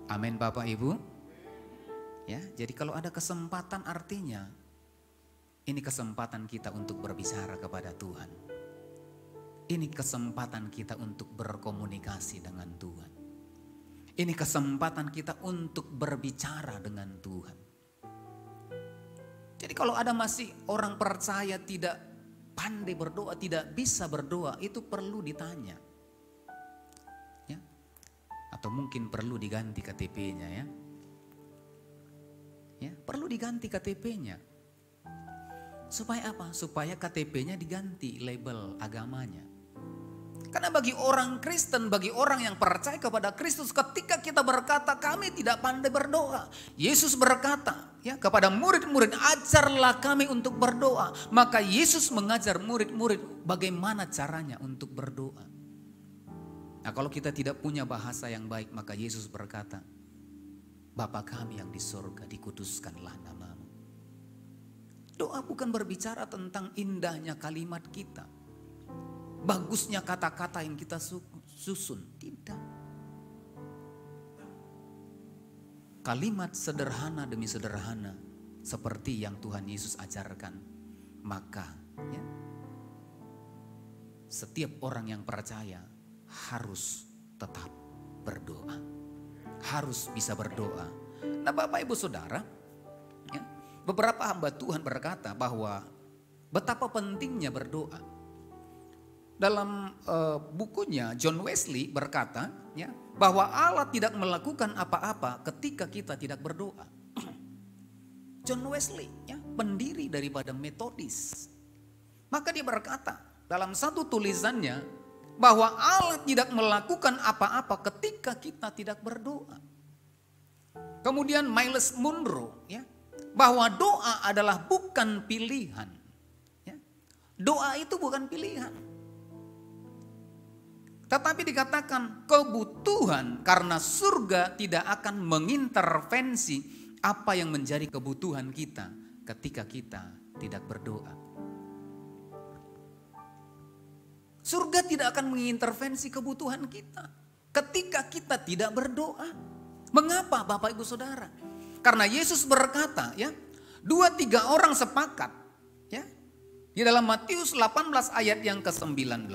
Amin Bapak Ibu. Ya, jadi kalau ada kesempatan artinya ini kesempatan kita untuk berbicara kepada Tuhan. Ini kesempatan kita untuk berkomunikasi dengan Tuhan. Ini kesempatan kita untuk berbicara dengan Tuhan. Jadi kalau ada masih orang percaya tidak pandai berdoa, tidak bisa berdoa, itu perlu ditanya. Ya. Atau mungkin perlu diganti KTP-nya ya. Ya, perlu diganti KTP-nya. Supaya apa? Supaya KTP-nya diganti label agamanya. Karena bagi orang Kristen, bagi orang yang percaya kepada Kristus, ketika kita berkata kami tidak pandai berdoa, Yesus berkata ya kepada murid-murid, ajarlah kami untuk berdoa. Maka Yesus mengajar murid-murid bagaimana caranya untuk berdoa. Nah, kalau kita tidak punya bahasa yang baik, maka Yesus berkata, Bapa kami yang di surga, dikuduskanlah namamu. Doa bukan berbicara tentang indahnya kalimat kita, bagusnya kata-kata yang kita susun. Tidak. Kalimat sederhana demi sederhana seperti yang Tuhan Yesus ajarkan. Maka ya, setiap orang yang percaya harus tetap berdoa. Harus bisa berdoa. Nah Bapak Ibu Saudara, ya, beberapa hamba Tuhan berkata bahwa betapa pentingnya berdoa. Dalam bukunya John Wesley berkata ya, bahwa Allah tidak melakukan apa-apa ketika kita tidak berdoa. John Wesley ya, pendiri daripada Metodis. Maka dia berkata dalam satu tulisannya bahwa Allah tidak melakukan apa-apa ketika kita tidak berdoa. Kemudian Miles Monroe ya, bahwa doa adalah bukan pilihan. Ya. Doa itu bukan pilihan. Tetapi dikatakan kebutuhan, karena surga tidak akan mengintervensi apa yang menjadi kebutuhan kita ketika kita tidak berdoa. Surga tidak akan mengintervensi kebutuhan kita ketika kita tidak berdoa. Mengapa Bapak Ibu Saudara? Karena Yesus berkata ya, 2-3 orang sepakat ya. Di dalam Matius 18 ayat yang ke-19.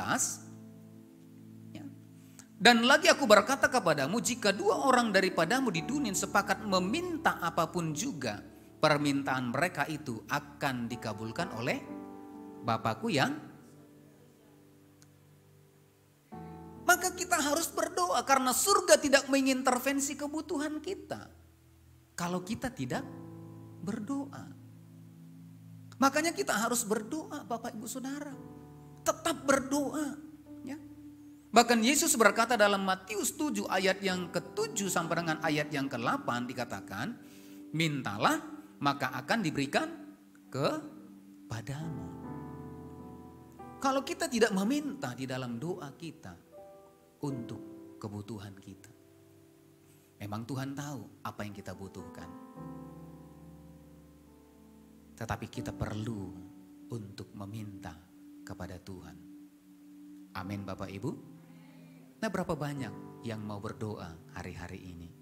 Dan lagi aku berkata kepadamu, jika 2 orang daripadamu di dunia sepakat meminta apapun juga, permintaan mereka itu akan dikabulkan oleh Bapakku yang. Maka kita harus berdoa karena surga tidak mengintervensi kebutuhan kita kalau kita tidak berdoa. Makanya kita harus berdoa Bapak Ibu Saudara. Tetap berdoa ya. Bahkan Yesus berkata dalam Matius 7 ayat yang ke-7 sampai dengan ayat yang ke-8 dikatakan, mintalah maka akan diberikan kepadamu. Kalau kita tidak meminta di dalam doa kita untuk kebutuhan kita, memang Tuhan tahu apa yang kita butuhkan. Tetapi kita perlu untuk meminta kepada Tuhan. Amin Bapak Ibu. Nah, berapa banyak yang mau berdoa hari-hari ini?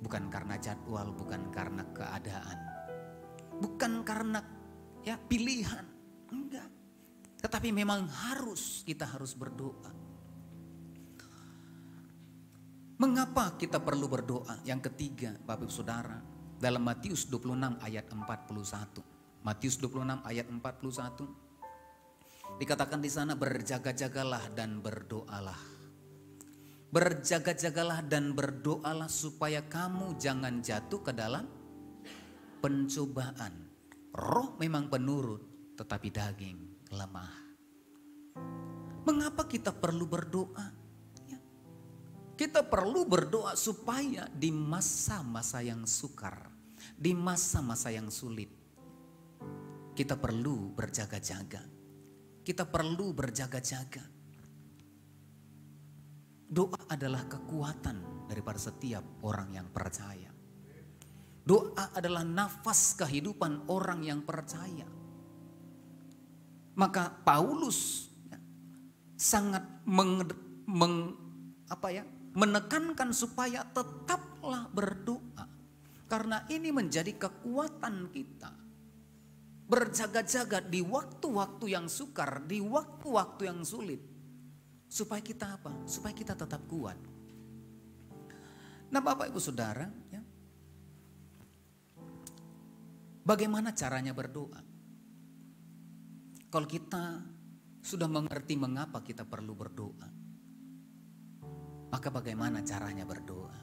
Bukan karena jadwal, bukan karena keadaan, bukan karena ya pilihan, enggak. Tetapi memang kita harus berdoa. Mengapa kita perlu berdoa? Yang ketiga, Bapak Ibu Saudara, dalam Matius 26 ayat 41. Matius 26 ayat 41. Dikatakan di sana, berjaga-jagalah dan berdoalah. Berjaga-jagalah dan berdoalah supaya kamu jangan jatuh ke dalam pencobaan. Roh memang penurut, tetapi daging lemah. Mengapa kita perlu berdoa? Ya. Kita perlu berdoa supaya di masa-masa yang sukar, di masa-masa yang sulit, kita perlu berjaga-jaga. Kita perlu berjaga-jaga. Doa adalah kekuatan daripada setiap orang yang percaya. Doa adalah nafas kehidupan orang yang percaya. Maka Paulus sangat menekankan supaya tetaplah berdoa. Karena ini menjadi kekuatan kita. Berjaga-jaga di waktu-waktu yang sukar, di waktu-waktu yang sulit. Supaya kita apa? Supaya kita tetap kuat. Nah Bapak Ibu Saudara, ya, bagaimana caranya berdoa? Kalau kita sudah mengerti mengapa kita perlu berdoa, maka bagaimana caranya berdoa?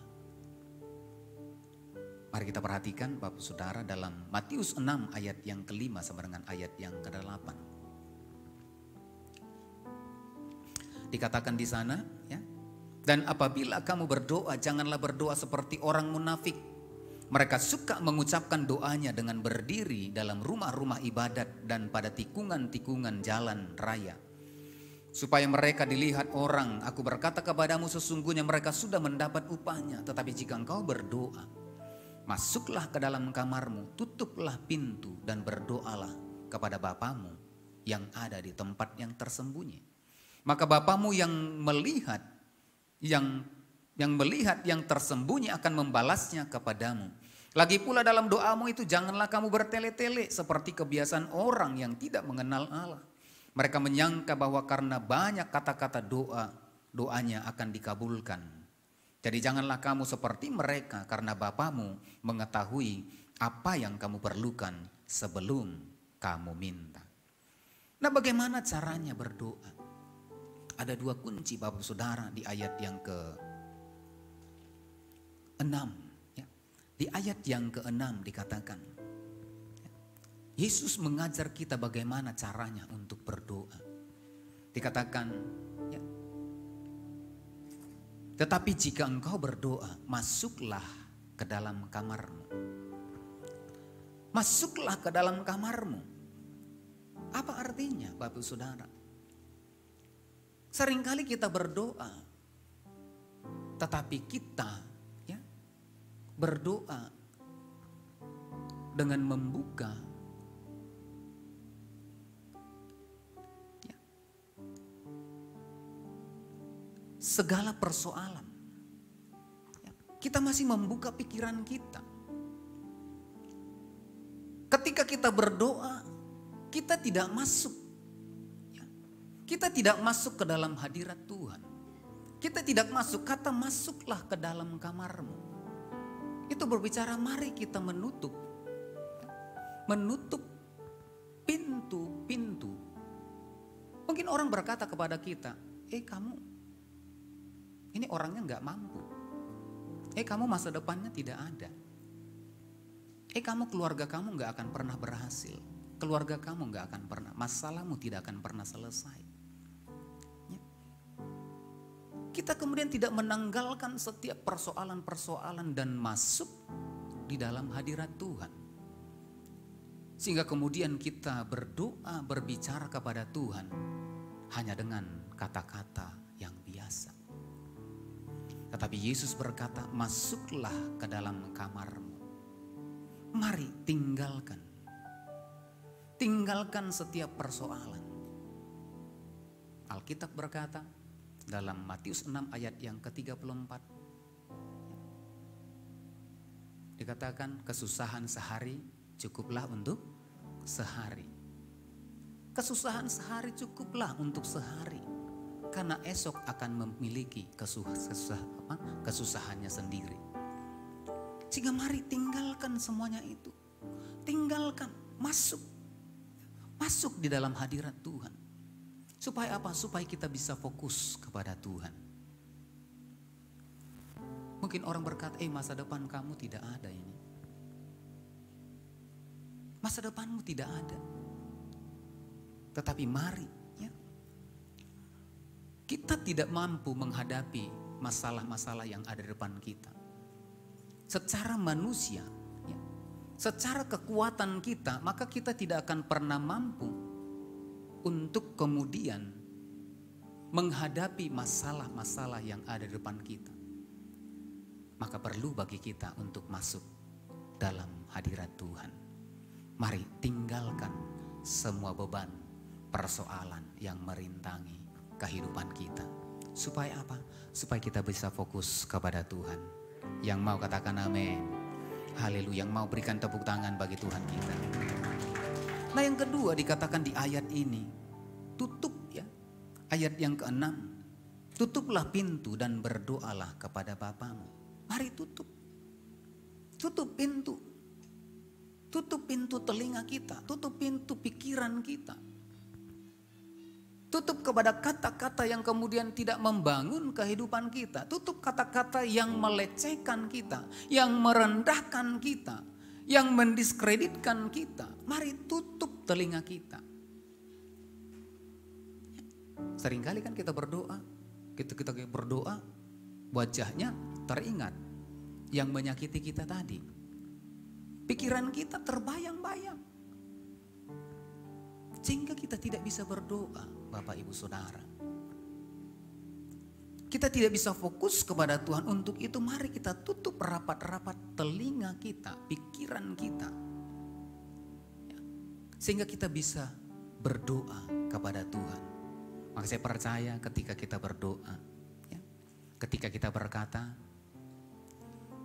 Mari kita perhatikan Bapak Saudara dalam Matius 6 ayat yang ke-5 sama dengan ayat yang ke-8. Dikatakan di sana, ya. Dan apabila kamu berdoa, janganlah berdoa seperti orang munafik. Mereka suka mengucapkan doanya dengan berdiri dalam rumah-rumah ibadat dan pada tikungan-tikungan jalan raya. Supaya mereka dilihat orang. Aku berkata kepadamu, sesungguhnya mereka sudah mendapat upahnya. Tetapi jika engkau berdoa, masuklah ke dalam kamarmu, tutuplah pintu dan berdoalah kepada Bapamu yang ada di tempat yang tersembunyi. Maka Bapamu yang melihat yang tersembunyi akan membalasnya kepadamu. Lagi pula dalam doamu itu janganlah kamu bertele-tele seperti kebiasaan orang yang tidak mengenal Allah. Mereka menyangka bahwa karena banyak kata-kata doanya akan dikabulkan. Jadi janganlah kamu seperti mereka, karena Bapamu mengetahui apa yang kamu perlukan sebelum kamu minta. Nah, bagaimana caranya berdoa? Ada dua kunci Bapak Saudara di ayat yang ke-6. Ya. Di ayat yang ke-6 dikatakan, Yesus mengajar kita bagaimana caranya untuk berdoa. Dikatakan, ya, tetapi jika engkau berdoa, masuklah ke dalam kamarmu. Masuklah ke dalam kamarmu. Apa artinya Bapak Saudara? Seringkali kita berdoa, tetapi kita ya berdoa dengan membuka ya, segala persoalan. Ya, kita masih membuka pikiran kita. Ketika kita berdoa, kita tidak masuk. Kita tidak masuk ke dalam hadirat Tuhan. Kita tidak masuk, kata masuklah ke dalam kamarmu. Itu berbicara mari kita menutup pintu-pintu. Mungkin orang berkata kepada kita, kamu ini orangnya gak mampu. Kamu masa depannya tidak ada. Kamu keluarga kamu gak akan pernah berhasil. Keluarga kamu gak akan pernah, masalahmu tidak akan pernah selesai. Kita kemudian tidak menanggalkan setiap persoalan-persoalan dan masuk di dalam hadirat Tuhan. Sehingga kemudian kita berdoa, berbicara kepada Tuhan hanya dengan kata-kata yang biasa. Tetapi Yesus berkata, masuklah ke dalam kamarmu. Mari tinggalkan setiap persoalan. Alkitab berkata, dalam Matius 6 ayat yang ke-34. Dikatakan kesusahan sehari cukuplah untuk sehari. Kesusahan sehari cukuplah untuk sehari. Karena esok akan memiliki kesusahannya sendiri. Sehingga mari tinggalkan semuanya itu. Tinggalkan, masuk di dalam hadirat Tuhan. Supaya apa? Supaya kita bisa fokus kepada Tuhan. Mungkin orang berkata, masa depan kamu tidak ada ini. Masa depanmu tidak ada. Tetapi mari, ya, kita tidak mampu menghadapi masalah-masalah yang ada di depan kita. Secara manusia, ya, secara kekuatan kita, maka kita tidak akan pernah mampu untuk kemudian menghadapi masalah-masalah yang ada di depan kita. Maka perlu bagi kita untuk masuk dalam hadirat Tuhan. Mari tinggalkan semua beban, persoalan yang merintangi kehidupan kita. Supaya apa? Supaya kita bisa fokus kepada Tuhan. Yang mau katakan amin. Haleluya. Yang mau berikan tepuk tangan bagi Tuhan kita. Nah, yang kedua dikatakan di ayat ini, tutup, ya. Ayat yang ke-6. Tutuplah pintu dan berdoalah kepada Bapamu. Mari tutup. Tutup pintu. Tutup pintu telinga kita, tutup pintu pikiran kita. Tutup kepada kata-kata yang kemudian tidak membangun kehidupan kita. Tutup kata-kata yang melecehkan kita, yang merendahkan kita, yang mendiskreditkan kita. Mari tutup telinga kita. Seringkali kan kita berdoa, kita berdoa, wajahnya teringat yang menyakiti kita tadi. Pikiran kita terbayang-bayang. Sehingga kita tidak bisa berdoa, Bapak Ibu Saudara. Kita tidak bisa fokus kepada Tuhan. Untuk itu mari kita tutup rapat-rapat telinga kita, pikiran kita. Sehingga kita bisa berdoa kepada Tuhan. Maka saya percaya ketika kita berdoa, ya, ketika kita berkata,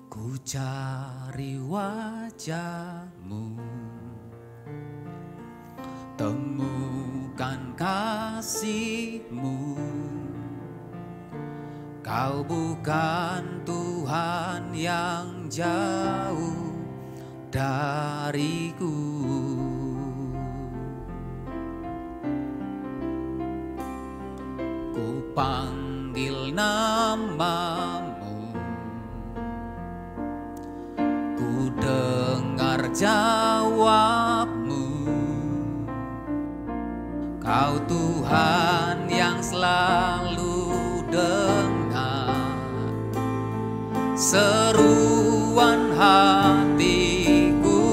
ku cari wajah-Mu, temukan kasih-Mu. Kau bukan Tuhan yang jauh dariku. Ku panggil nama-Mu, ku dengar jawab-Mu. Kau Tuhan yang selalu dengar seruan hatiku.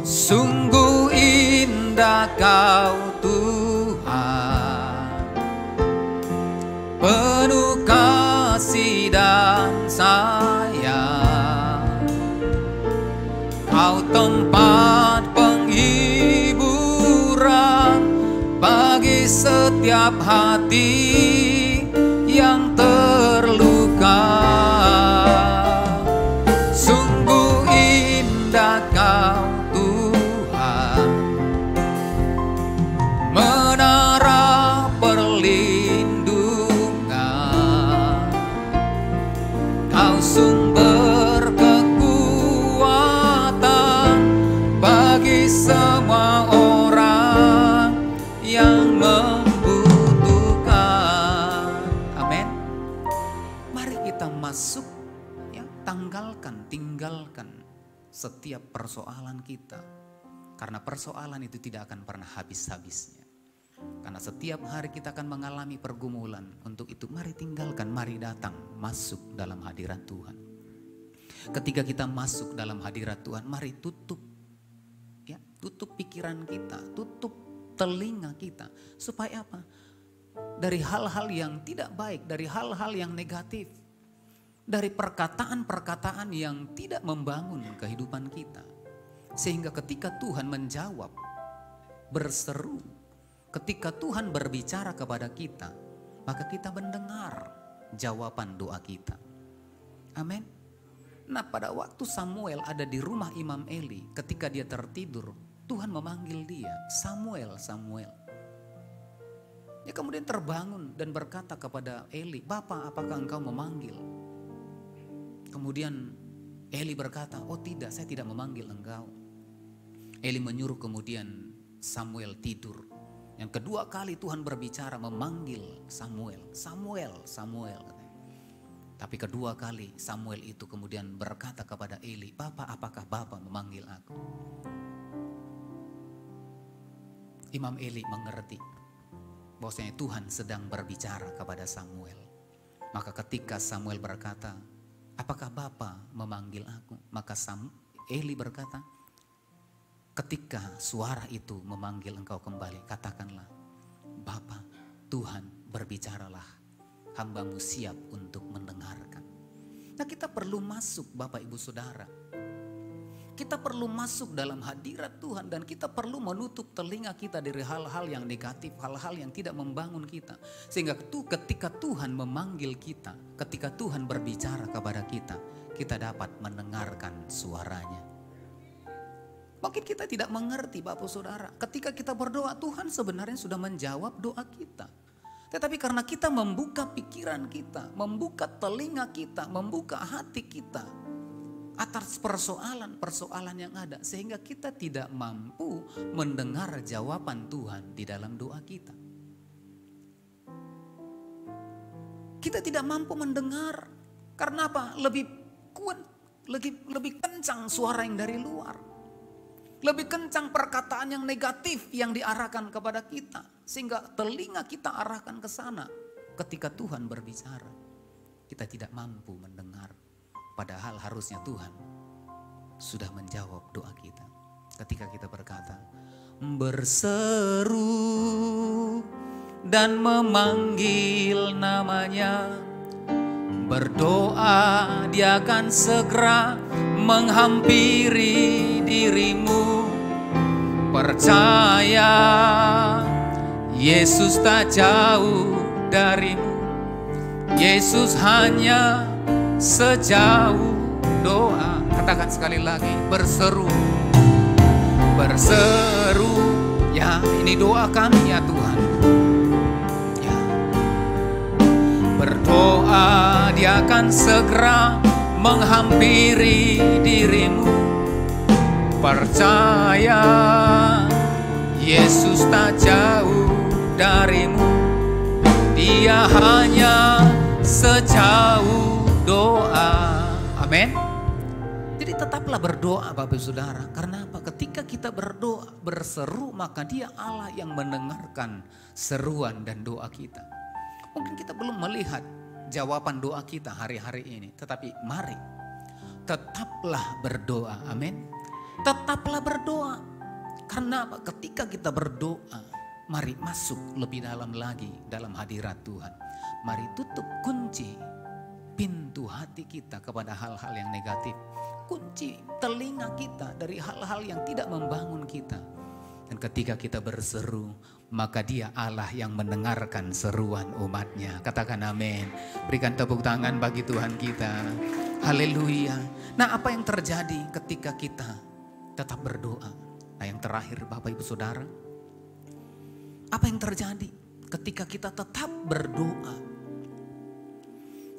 Sungguh indah Kau Tuhan, penuh kasih dan sayang. Kau tempat penghiburan bagi setiap hati yang terluka. Sungguh indah Kau Tuhan, menara perlindungan. Kau sumber kekuatan bagi semua orang yang membutuhkan. Amin. Mari kita masuk, ya, tinggalkan setiap persoalan kita. Karena persoalan itu tidak akan pernah habis-habisnya. Karena setiap hari kita akan mengalami pergumulan. Untuk itu mari tinggalkan, mari datang masuk dalam hadirat Tuhan. Ketika kita masuk dalam hadirat Tuhan, mari tutup, ya, tutup pikiran kita, tutup telinga kita. Supaya apa? Dari hal-hal yang tidak baik, dari hal-hal yang negatif, dari perkataan-perkataan yang tidak membangun kehidupan kita. Sehingga ketika Tuhan menjawab, berseru, ketika Tuhan berbicara kepada kita, maka kita mendengar jawaban doa kita. Amin. Nah, pada waktu Samuel ada di rumah Imam Eli, ketika dia tertidur, Tuhan memanggil dia, Samuel, Samuel. Dia kemudian terbangun dan berkata kepada Eli, "Bapa, apakah engkau memanggil?" Kemudian Eli berkata, "Oh tidak, saya tidak memanggil engkau." Eli menyuruh kemudian Samuel tidur. Yang kedua kali Tuhan berbicara memanggil Samuel, Samuel, Samuel. Tapi kedua kali Samuel itu kemudian berkata kepada Eli, "Bapa, apakah Bapa memanggil aku?" Imam Eli mengerti bahwasanya Tuhan sedang berbicara kepada Samuel. Maka ketika Samuel berkata, "Apakah Bapa memanggil aku?" Maka Eli berkata, "Ketika suara itu memanggil engkau kembali, katakanlah, Bapa, Tuhan berbicaralah, hambamu siap untuk mendengarkan." Nah, kita perlu masuk, Bapak Ibu Saudara. Kita perlu masuk dalam hadirat Tuhan dan kita perlu menutup telinga kita dari hal-hal yang negatif, hal-hal yang tidak membangun kita. Sehingga ketika Tuhan memanggil kita, ketika Tuhan berbicara kepada kita dapat mendengarkan suaranya. Mungkin kita tidak mengerti, Bapak Saudara, ketika kita berdoa Tuhan sebenarnya sudah menjawab doa kita. Tetapi karena kita membuka pikiran kita, membuka telinga kita, membuka hati kita atas persoalan-persoalan yang ada, sehingga kita tidak mampu mendengar jawaban Tuhan di dalam doa kita. Kita tidak mampu mendengar, karena apa? Lebih kuat, lebih kencang suara yang dari luar. Lebih kencang perkataan yang negatif yang diarahkan kepada kita, sehingga telinga kita arahkan ke sana. Ketika Tuhan berbicara, kita tidak mampu mendengar. Padahal harusnya Tuhan sudah menjawab doa kita. Ketika kita berkata, berseru dan memanggil namanya, berdoa dia akan segera menghampiri dirimu. Percaya Yesus tak jauh darimu. Yesus hanya sejauh doa. Katakan sekali lagi, berseru, berseru. Ya, ini doa kami ya Tuhan. Ya. Berdoa dia akan segera menghampiri dirimu. Percaya Yesus tak jauh darimu. Dia hanya sejauh doa. Amin. Jadi tetaplah berdoa Bapak Saudara. Karena apa? Ketika kita berdoa, berseru, maka dia Allah yang mendengarkan seruan dan doa kita. Mungkin kita belum melihat jawaban doa kita hari-hari ini. Tetapi mari tetaplah berdoa. Amin. Tetaplah berdoa. Karena apa? Ketika kita berdoa, mari masuk lebih dalam lagi dalam hadirat Tuhan. Mari tutup kunci pintu hati kita kepada hal-hal yang negatif. Kunci telinga kita dari hal-hal yang tidak membangun kita. Dan ketika kita berseru, maka dia Allah yang mendengarkan seruan umatnya. Katakan amin. Berikan tepuk tangan bagi Tuhan kita. Haleluya. Nah, apa yang terjadi ketika kita tetap berdoa? Nah, yang terakhir Bapak Ibu Saudara, apa yang terjadi ketika kita tetap berdoa?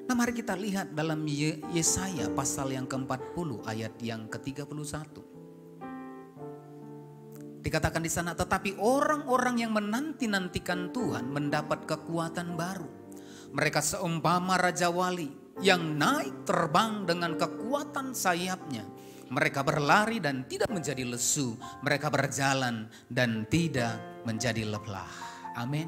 Nah, mari kita lihat dalam Yesaya pasal yang ke-40 ayat yang ke-31. Dikatakan di sana, tetapi orang-orang yang menanti-nantikan Tuhan mendapat kekuatan baru. Mereka seumpama raja wali yang naik terbang dengan kekuatan sayapnya. Mereka berlari dan tidak menjadi lesu. Mereka berjalan dan tidak menjadi lelah. Amin.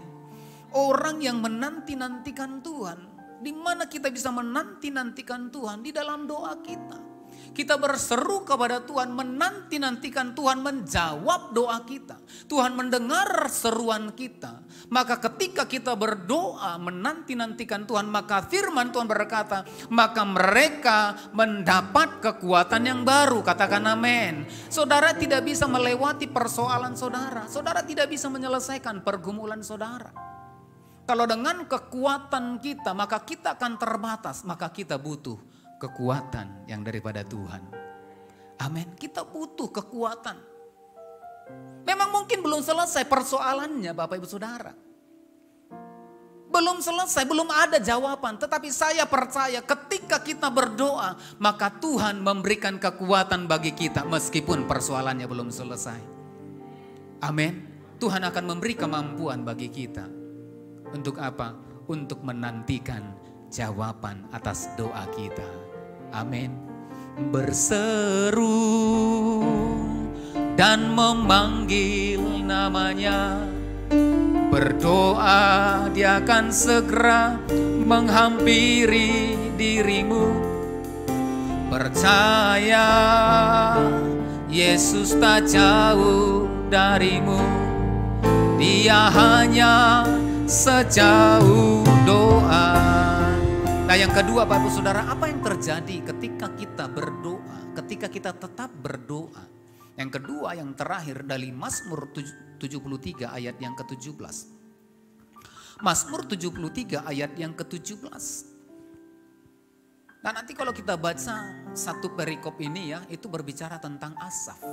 Orang yang menanti-nantikan Tuhan. Di mana kita bisa menanti-nantikan Tuhan? Di dalam doa kita. Kita berseru kepada Tuhan, menanti-nantikan Tuhan menjawab doa kita. Tuhan mendengar seruan kita. Maka ketika kita berdoa menanti-nantikan Tuhan, maka firman Tuhan berkata, maka mereka mendapat kekuatan yang baru. Katakan amin. Saudara tidak bisa melewati persoalan saudara. Saudara tidak bisa menyelesaikan pergumulan saudara. Kalau dengan kekuatan kita, maka kita akan terbatas, maka kita butuh kekuatan yang daripada Tuhan. Amin. Kita butuh kekuatan. Memang mungkin belum selesai persoalannya Bapak Ibu Saudara. Belum selesai, belum ada jawaban. Tetapi saya percaya ketika kita berdoa, maka Tuhan memberikan kekuatan bagi kita meskipun persoalannya belum selesai. Amin. Tuhan akan memberi kemampuan bagi kita. Untuk apa? Untuk menantikan jawaban atas doa kita. Amin. Berseru dan memanggil namanya, berdoa dia akan segera menghampiri dirimu. Percaya Yesus tak jauh darimu, dia hanya sejauh doa. Nah yang kedua Bapak Ibu Saudara, apa yang terjadi ketika kita berdoa, ketika kita tetap berdoa? Yang kedua, yang terakhir dari Mazmur 73 ayat yang ke-17. Mazmur 73 ayat yang ke-17. Nah nanti kalau kita baca satu perikop ini ya, itu berbicara tentang Asaf.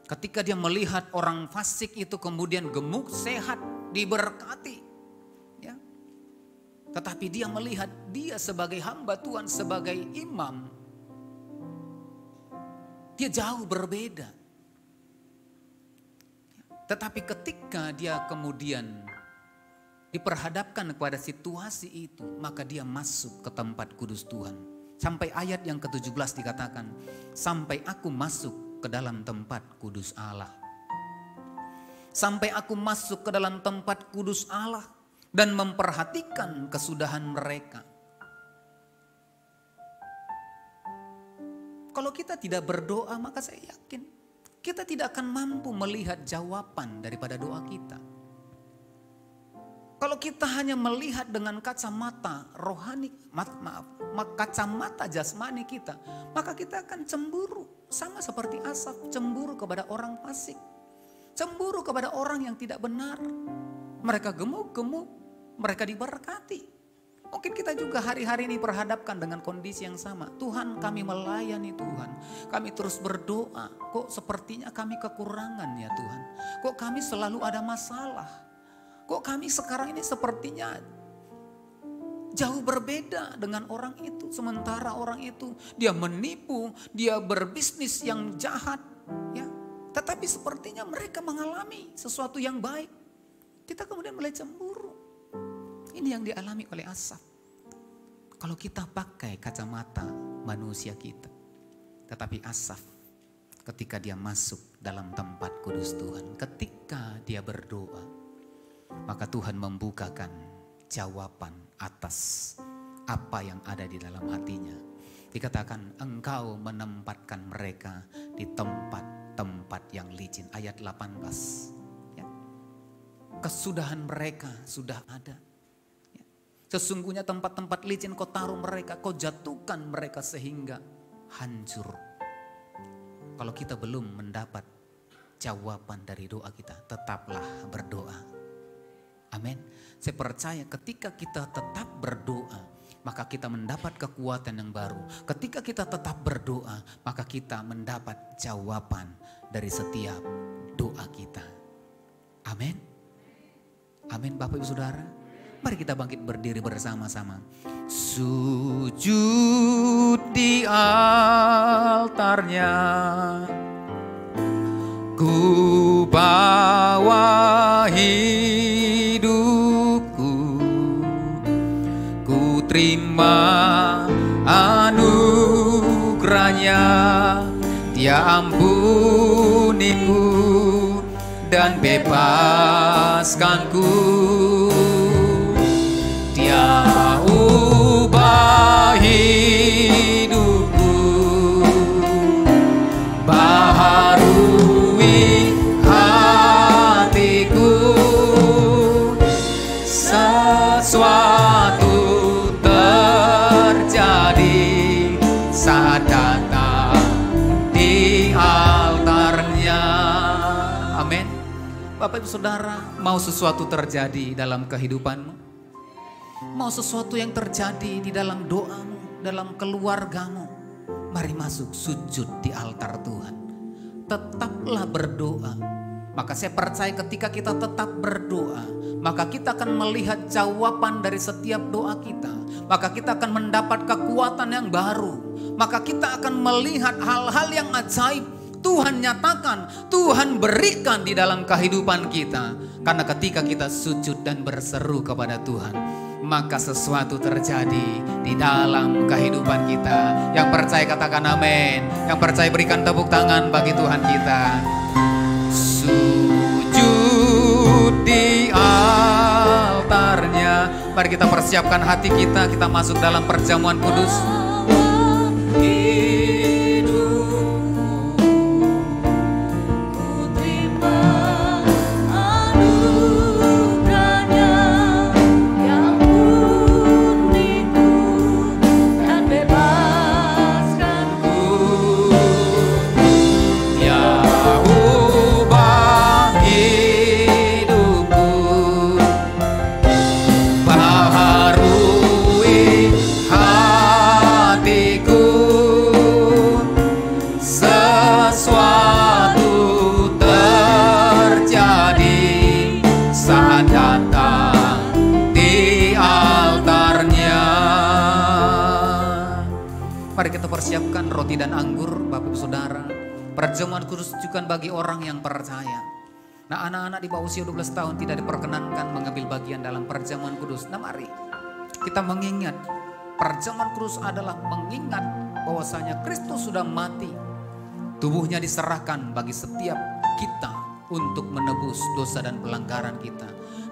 Ketika dia melihat orang fasik itu kemudian gemuk, sehat, diberkati. Ya. Tetapi dia melihat dia sebagai hamba Tuhan, sebagai imam, dia jauh berbeda. Tetapi ketika dia kemudian diperhadapkan kepada situasi itu, maka dia masuk ke tempat kudus Tuhan. Sampai ayat yang ke-17 dikatakan, sampai aku masuk ke dalam tempat kudus Allah. Sampai aku masuk ke dalam tempat kudus Allah dan memperhatikan kesudahan mereka. Kalau kita tidak berdoa, maka saya yakin kita tidak akan mampu melihat jawaban daripada doa kita. Kalau kita hanya melihat dengan kacamata rohani, kacamata jasmani kita, maka kita akan cemburu. Sama seperti Asaf, cemburu kepada orang fasik. Cemburu kepada orang yang tidak benar. Mereka gemuk-gemuk, mereka diberkati. Mungkin kita juga hari-hari ini berhadapkan dengan kondisi yang sama. Tuhan, kami melayani Tuhan. Kami terus berdoa. Kok sepertinya kami kekurangan ya Tuhan. Kok kami selalu ada masalah. Kok kami sekarang ini sepertinya jauh berbeda dengan orang itu. Sementara orang itu dia menipu, dia berbisnis yang jahat. Ya. Tetapi sepertinya mereka mengalami sesuatu yang baik. Kita kemudian mulai cemburu. Ini yang dialami oleh Asaf. Kalau kita pakai kacamata manusia kita. Tetapi Asaf ketika dia masuk dalam tempat kudus Tuhan. Ketika dia berdoa. Maka Tuhan membukakan jawaban atas apa yang ada di dalam hatinya. Dikatakan engkau menempatkan mereka di tempat-tempat yang licin. Ayat 18. Ya. Kesudahan mereka sudah ada. Sesungguhnya tempat-tempat licin kau taruh mereka, kau jatuhkan mereka sehingga hancur. Kalau kita belum mendapat jawaban dari doa kita, tetaplah berdoa. Amin. Saya percaya ketika kita tetap berdoa, maka kita mendapat kekuatan yang baru. Ketika kita tetap berdoa, maka kita mendapat jawaban dari setiap doa kita. Amin. Amin Bapak Ibu Saudara. Mari kita bangkit berdiri bersama-sama. Sujud di altarnya, ku bawa hidupku, ku terima anugerahnya, dia ampuniku dan bebaskanku. Dia ubah hidupku, baharui hatiku, sesuatu terjadi saat datang di altarnya. Amin. Bapak Ibu Saudara, mau sesuatu terjadi dalam kehidupanmu? Mau sesuatu yang terjadi di dalam doamu? dalam keluargamu, mari masuk sujud di altar Tuhan. Tetaplah berdoa. Maka saya percaya ketika kita tetap berdoa, maka kita akan melihat jawaban dari setiap doa kita. Maka kita akan mendapat kekuatan yang baru. Maka kita akan melihat hal-hal yang ajaib Tuhan nyatakan, Tuhan berikan di dalam kehidupan kita. Karena ketika kita sujud dan berseru kepada Tuhan, maka sesuatu terjadi di dalam kehidupan kita. Yang percaya katakan amin. Yang percaya berikan tepuk tangan bagi Tuhan kita. Sujud di altarnya. Mari kita persiapkan hati kita masuk dalam perjamuan kudus. Persiapkan roti dan anggur, Bapak Ibu Saudara. Perjamuan kudus ditujukan bagi orang yang percaya. Nah, anak-anak di bawah usia 12 tahun tidak diperkenankan mengambil bagian dalam perjamuan kudus. Nah, mari kita mengingat perjamuan kudus adalah mengingat bahwasanya Kristus sudah mati. Tubuhnya diserahkan bagi setiap kita untuk menebus dosa dan pelanggaran kita.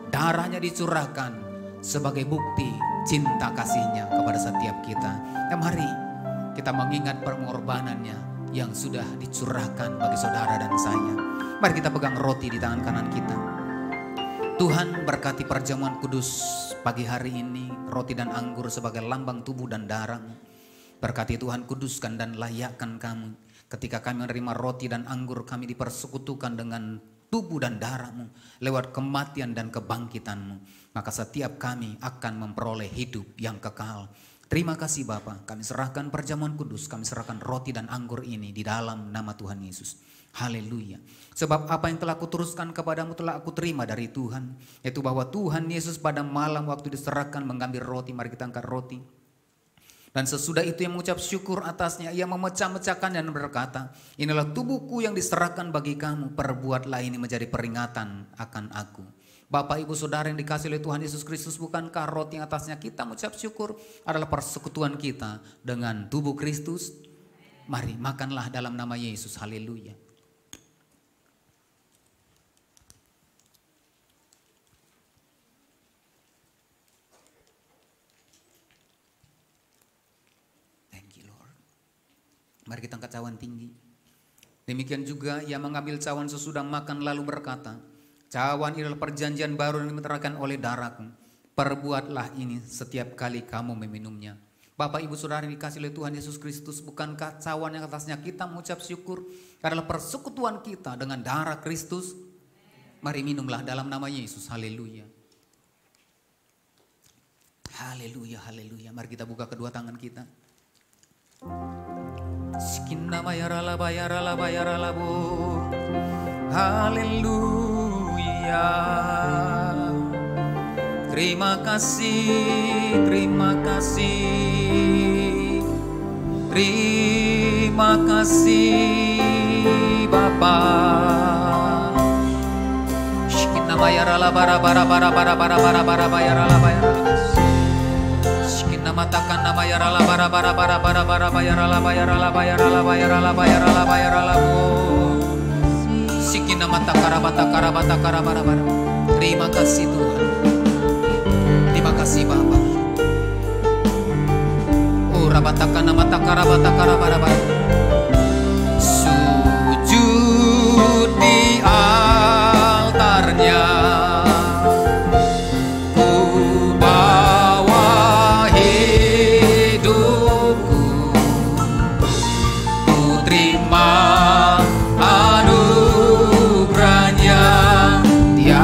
Darahnya dicurahkan sebagai bukti cinta kasihnya kepada setiap kita. Nah, mari kita mengingat pengorbanannya yang sudah dicurahkan bagi saudara dan saya. Mari kita pegang roti di tangan kanan kita. Tuhan berkati perjamuan kudus pagi hari ini. Roti dan anggur sebagai lambang tubuh dan darah-Mu. Berkati Tuhan, kuduskan dan layakkan kami. Ketika kami menerima roti dan anggur, kami dipersekutukan dengan tubuh dan darah-Mu lewat kematian dan kebangkitan-Mu. Maka setiap kami akan memperoleh hidup yang kekal. Terima kasih Bapa, kami serahkan perjamuan kudus, kami serahkan roti dan anggur ini di dalam nama Tuhan Yesus. Haleluya. Sebab apa yang telah kuteruskan kepadamu telah aku terima dari Tuhan. Yaitu bahwa Tuhan Yesus pada malam waktu diserahkan mengambil roti, mari kita angkat roti. Dan sesudah itu yang mengucap syukur atasnya, ia memecah-mecahkan dan berkata, inilah tubuhku yang diserahkan bagi kamu, perbuatlah ini menjadi peringatan akan aku. Bapak Ibu Saudara yang dikasihi oleh Tuhan Yesus Kristus, bukankah roti yang atasnya kita mengucap syukur adalah persekutuan kita dengan tubuh Kristus? Mari makanlah dalam nama Yesus. Haleluya. Thank you Lord. Mari kita angkat cawan tinggi. Demikian juga ia mengambil cawan sesudah makan lalu berkata, cawan ini adalah perjanjian baru yang diterangkan oleh darahku. Perbuatlah ini setiap kali kamu meminumnya. Bapak Ibu Saudara yang dikasihi oleh Tuhan Yesus Kristus, bukankah cawan yang atasnya kita mengucap syukur adalah persekutuan kita dengan darah Kristus? Mari minumlah dalam nama Yesus. Haleluya. Haleluya, haleluya. Mari kita buka kedua tangan kita. Sikinna bayarala bayarala bayarala bu. Haleluya. Terima kasih, terima kasih. Terima kasih Bapa. Sikinna bayarala bara bara bara bara bara bara bara bayarala bayarala. Sikinna matakan nama yarala bara bara bara bara bara bayarala bayarala bayarala bayarala bayarala bayarala bu. Sikina mata karabata karabata karabara bara. Terima kasih Tuhan. Terima kasih Bapa. Oh rabata kana mata karabata karabara bara. Sujud di altarnya. Ku bawa hidupku. Ku terima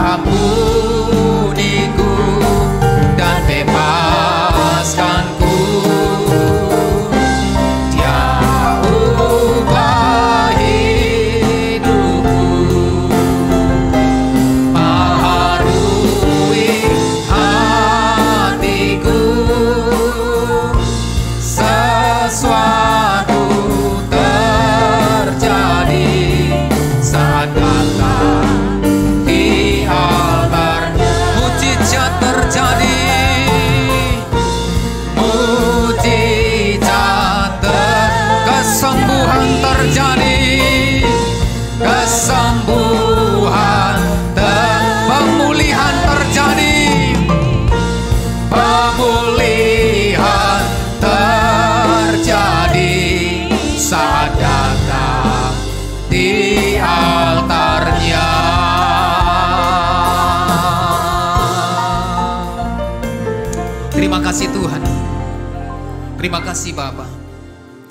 ampuniku dan bebaskanku. Terima kasih Bapa.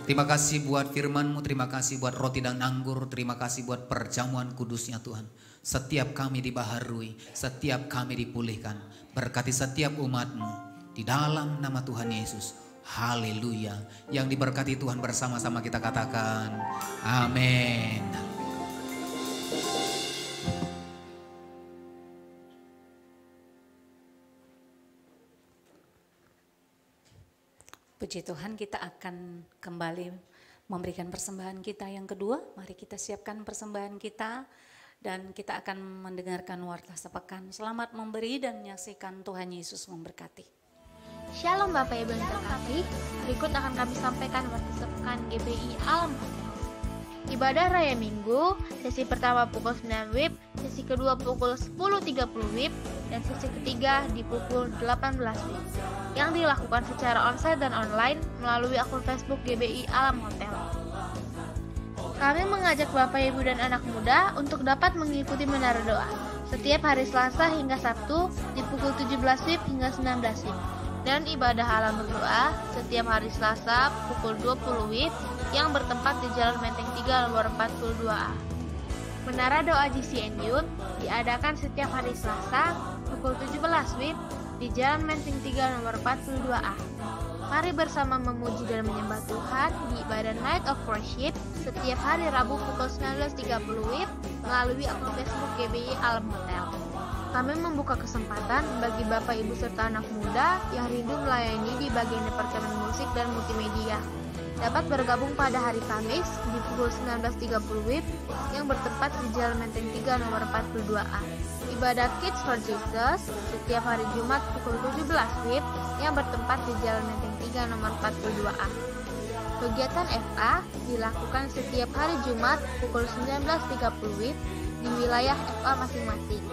Terima kasih buat firman-Mu, terima kasih buat roti dan anggur, terima kasih buat perjamuan kudusnya Tuhan. Setiap kami dibaharui, setiap kami dipulihkan. Berkati setiap umat-Mu di dalam nama Tuhan Yesus. Haleluya. Yang diberkati Tuhan bersama-sama kita katakan amin. Puji Tuhan, kita akan kembali memberikan persembahan kita yang kedua. Mari kita siapkan persembahan kita dan kita akan mendengarkan warta sepekan. Selamat memberi dan menyaksikan. Tuhan Yesus memberkati. Shalom Bapak Ibu yang terkasih, berikut akan kami sampaikan warta sepekan GBI Alam Hotel. Ibadah Raya Minggu, sesi pertama pukul 9 WIB, sesi kedua pukul 10.30 WIB, dan sesi ketiga di pukul 18 WIB. Yang dilakukan secara onsite dan online melalui akun Facebook GBI Alam Hotel. Kami mengajak Bapak, Ibu, dan anak muda untuk dapat mengikuti menara doa setiap hari Selasa hingga Sabtu di pukul 17 WIB hingga 19 WIB. Dan ibadah alam berdoa setiap hari Selasa pukul 20 WIB yang bertempat di Jalan Menteng 3 nomor 42A. Menara doa GCN Youth diadakan setiap hari Selasa pukul 17 WIB di Jalan Menteng 3 nomor 42A. Mari bersama memuji dan menyembah Tuhan di ibadah Night of Worship setiap hari Rabu pukul 19.30 WIB melalui akun Facebook GBI Alam Hotel. Kami membuka kesempatan bagi Bapak, Ibu, serta anak muda yang rindu melayani di bagian Departemen Musik dan Multimedia. Dapat bergabung pada hari Kamis di pukul 19.30 WIB yang bertempat di Jalan Menteng 3 nomor 42A. Ibadah Kids for Jesus setiap hari Jumat pukul 17 WIB yang bertempat di Jalan Menteng 3 nomor 42A. Kegiatan FA dilakukan setiap hari Jumat pukul 19.30 WIB di wilayah FA masing-masing.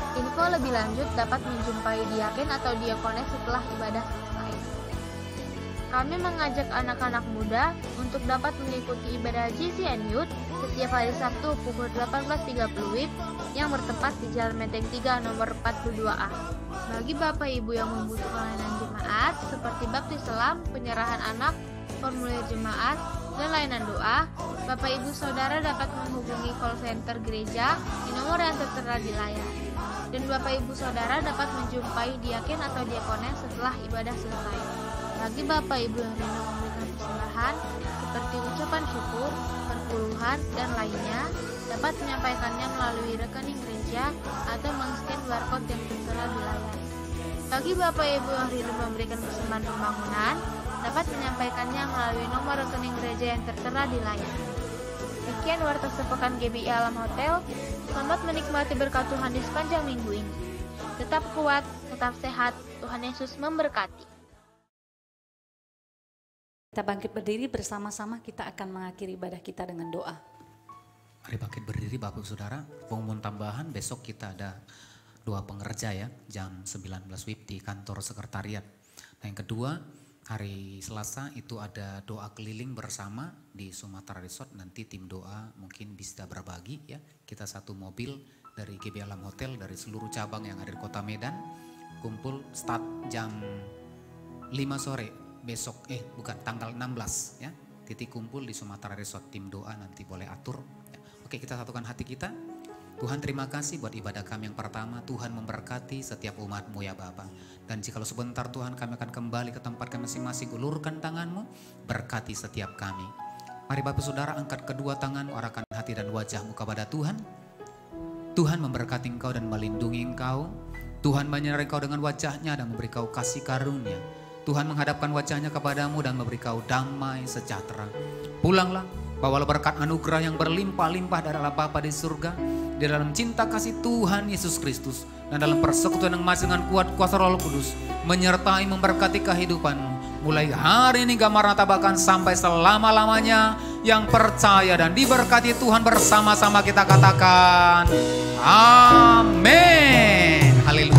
Info lebih lanjut dapat menjumpai diaken atau diakones setelah ibadah selesai. Kami mengajak anak-anak muda untuk dapat mengikuti ibadah GCN Youth setiap hari Sabtu pukul 18.30 WIB yang bertempat di Jalan Menteng 3 nomor 42A. Bagi Bapak Ibu yang membutuhkan layanan jemaat seperti baptis selam, penyerahan anak, formulir jemaat, dan layanan doa, Bapak Ibu Saudara dapat menghubungi call center gereja di nomor yang tertera di layar. Dan Bapak Ibu Saudara dapat menjumpai diaken atau diakones setelah ibadah selesai. Bagi Bapak Ibu yang rindu memberikan persembahan seperti ucapan syukur, perpuluhan, dan lainnya, dapat menyampaikannya melalui rekening gereja atau meng-scan barcode yang tertera di layar. Bagi Bapak Ibu yang rindu memberikan persembahan pembangunan, dapat menyampaikannya melalui nomor rekening gereja yang tertera di layar. Sekian warta sepekan GBI Alam Hotel. Selamat menikmati berkat Tuhan di sepanjang minggu ini. Tetap kuat, tetap sehat. Tuhan Yesus memberkati. Kita bangkit berdiri bersama-sama, kita akan mengakhiri ibadah kita dengan doa. Mari bangkit berdiri Bapak Saudara. Pengumuman tambahan, besok kita ada doa pengerja ya, jam 19 WIB di kantor sekretariat. Nah yang kedua, hari Selasa itu ada doa keliling bersama di Sumatera Resort. Nanti tim doa mungkin bisa berbagi ya. Kita satu mobil dari GBI Alam Hotel dari seluruh cabang yang ada di Kota Medan. Kumpul start jam 5 sore besok, tanggal 16 ya. Titik kumpul di Sumatera Resort, tim doa nanti boleh atur. Ya. Oke, kita satukan hati kita. Tuhan terima kasih buat ibadah kami yang pertama. Tuhan memberkati setiap umat-Mu ya Bapa. Dan jikalau sebentar Tuhan kami akan kembali ke tempat kami masing-masing. Ulurkan tangan-Mu, berkati setiap kami. Mari Bapak Saudara angkat kedua tangan, arahkan hati dan wajah-Mu kepada Tuhan. Tuhan memberkati engkau dan melindungi engkau. Tuhan menyertai engkau dengan wajahnya dan memberi kau kasih karunia. Tuhan menghadapkan wajahnya kepadamu dan memberi kau damai sejahtera. Pulanglah, bawalah berkat anugerah yang berlimpah-limpah dari Allah Bapa di surga, di dalam cinta kasih Tuhan Yesus Kristus, dan dalam persekutuan yang masih dengan kuat kuasa Roh Kudus, menyertai memberkati kehidupanmu. Mulai hari ini Maranatha bahkan sampai selama-lamanya. Yang percaya dan diberkati Tuhan bersama-sama kita katakan amin. Haleluya.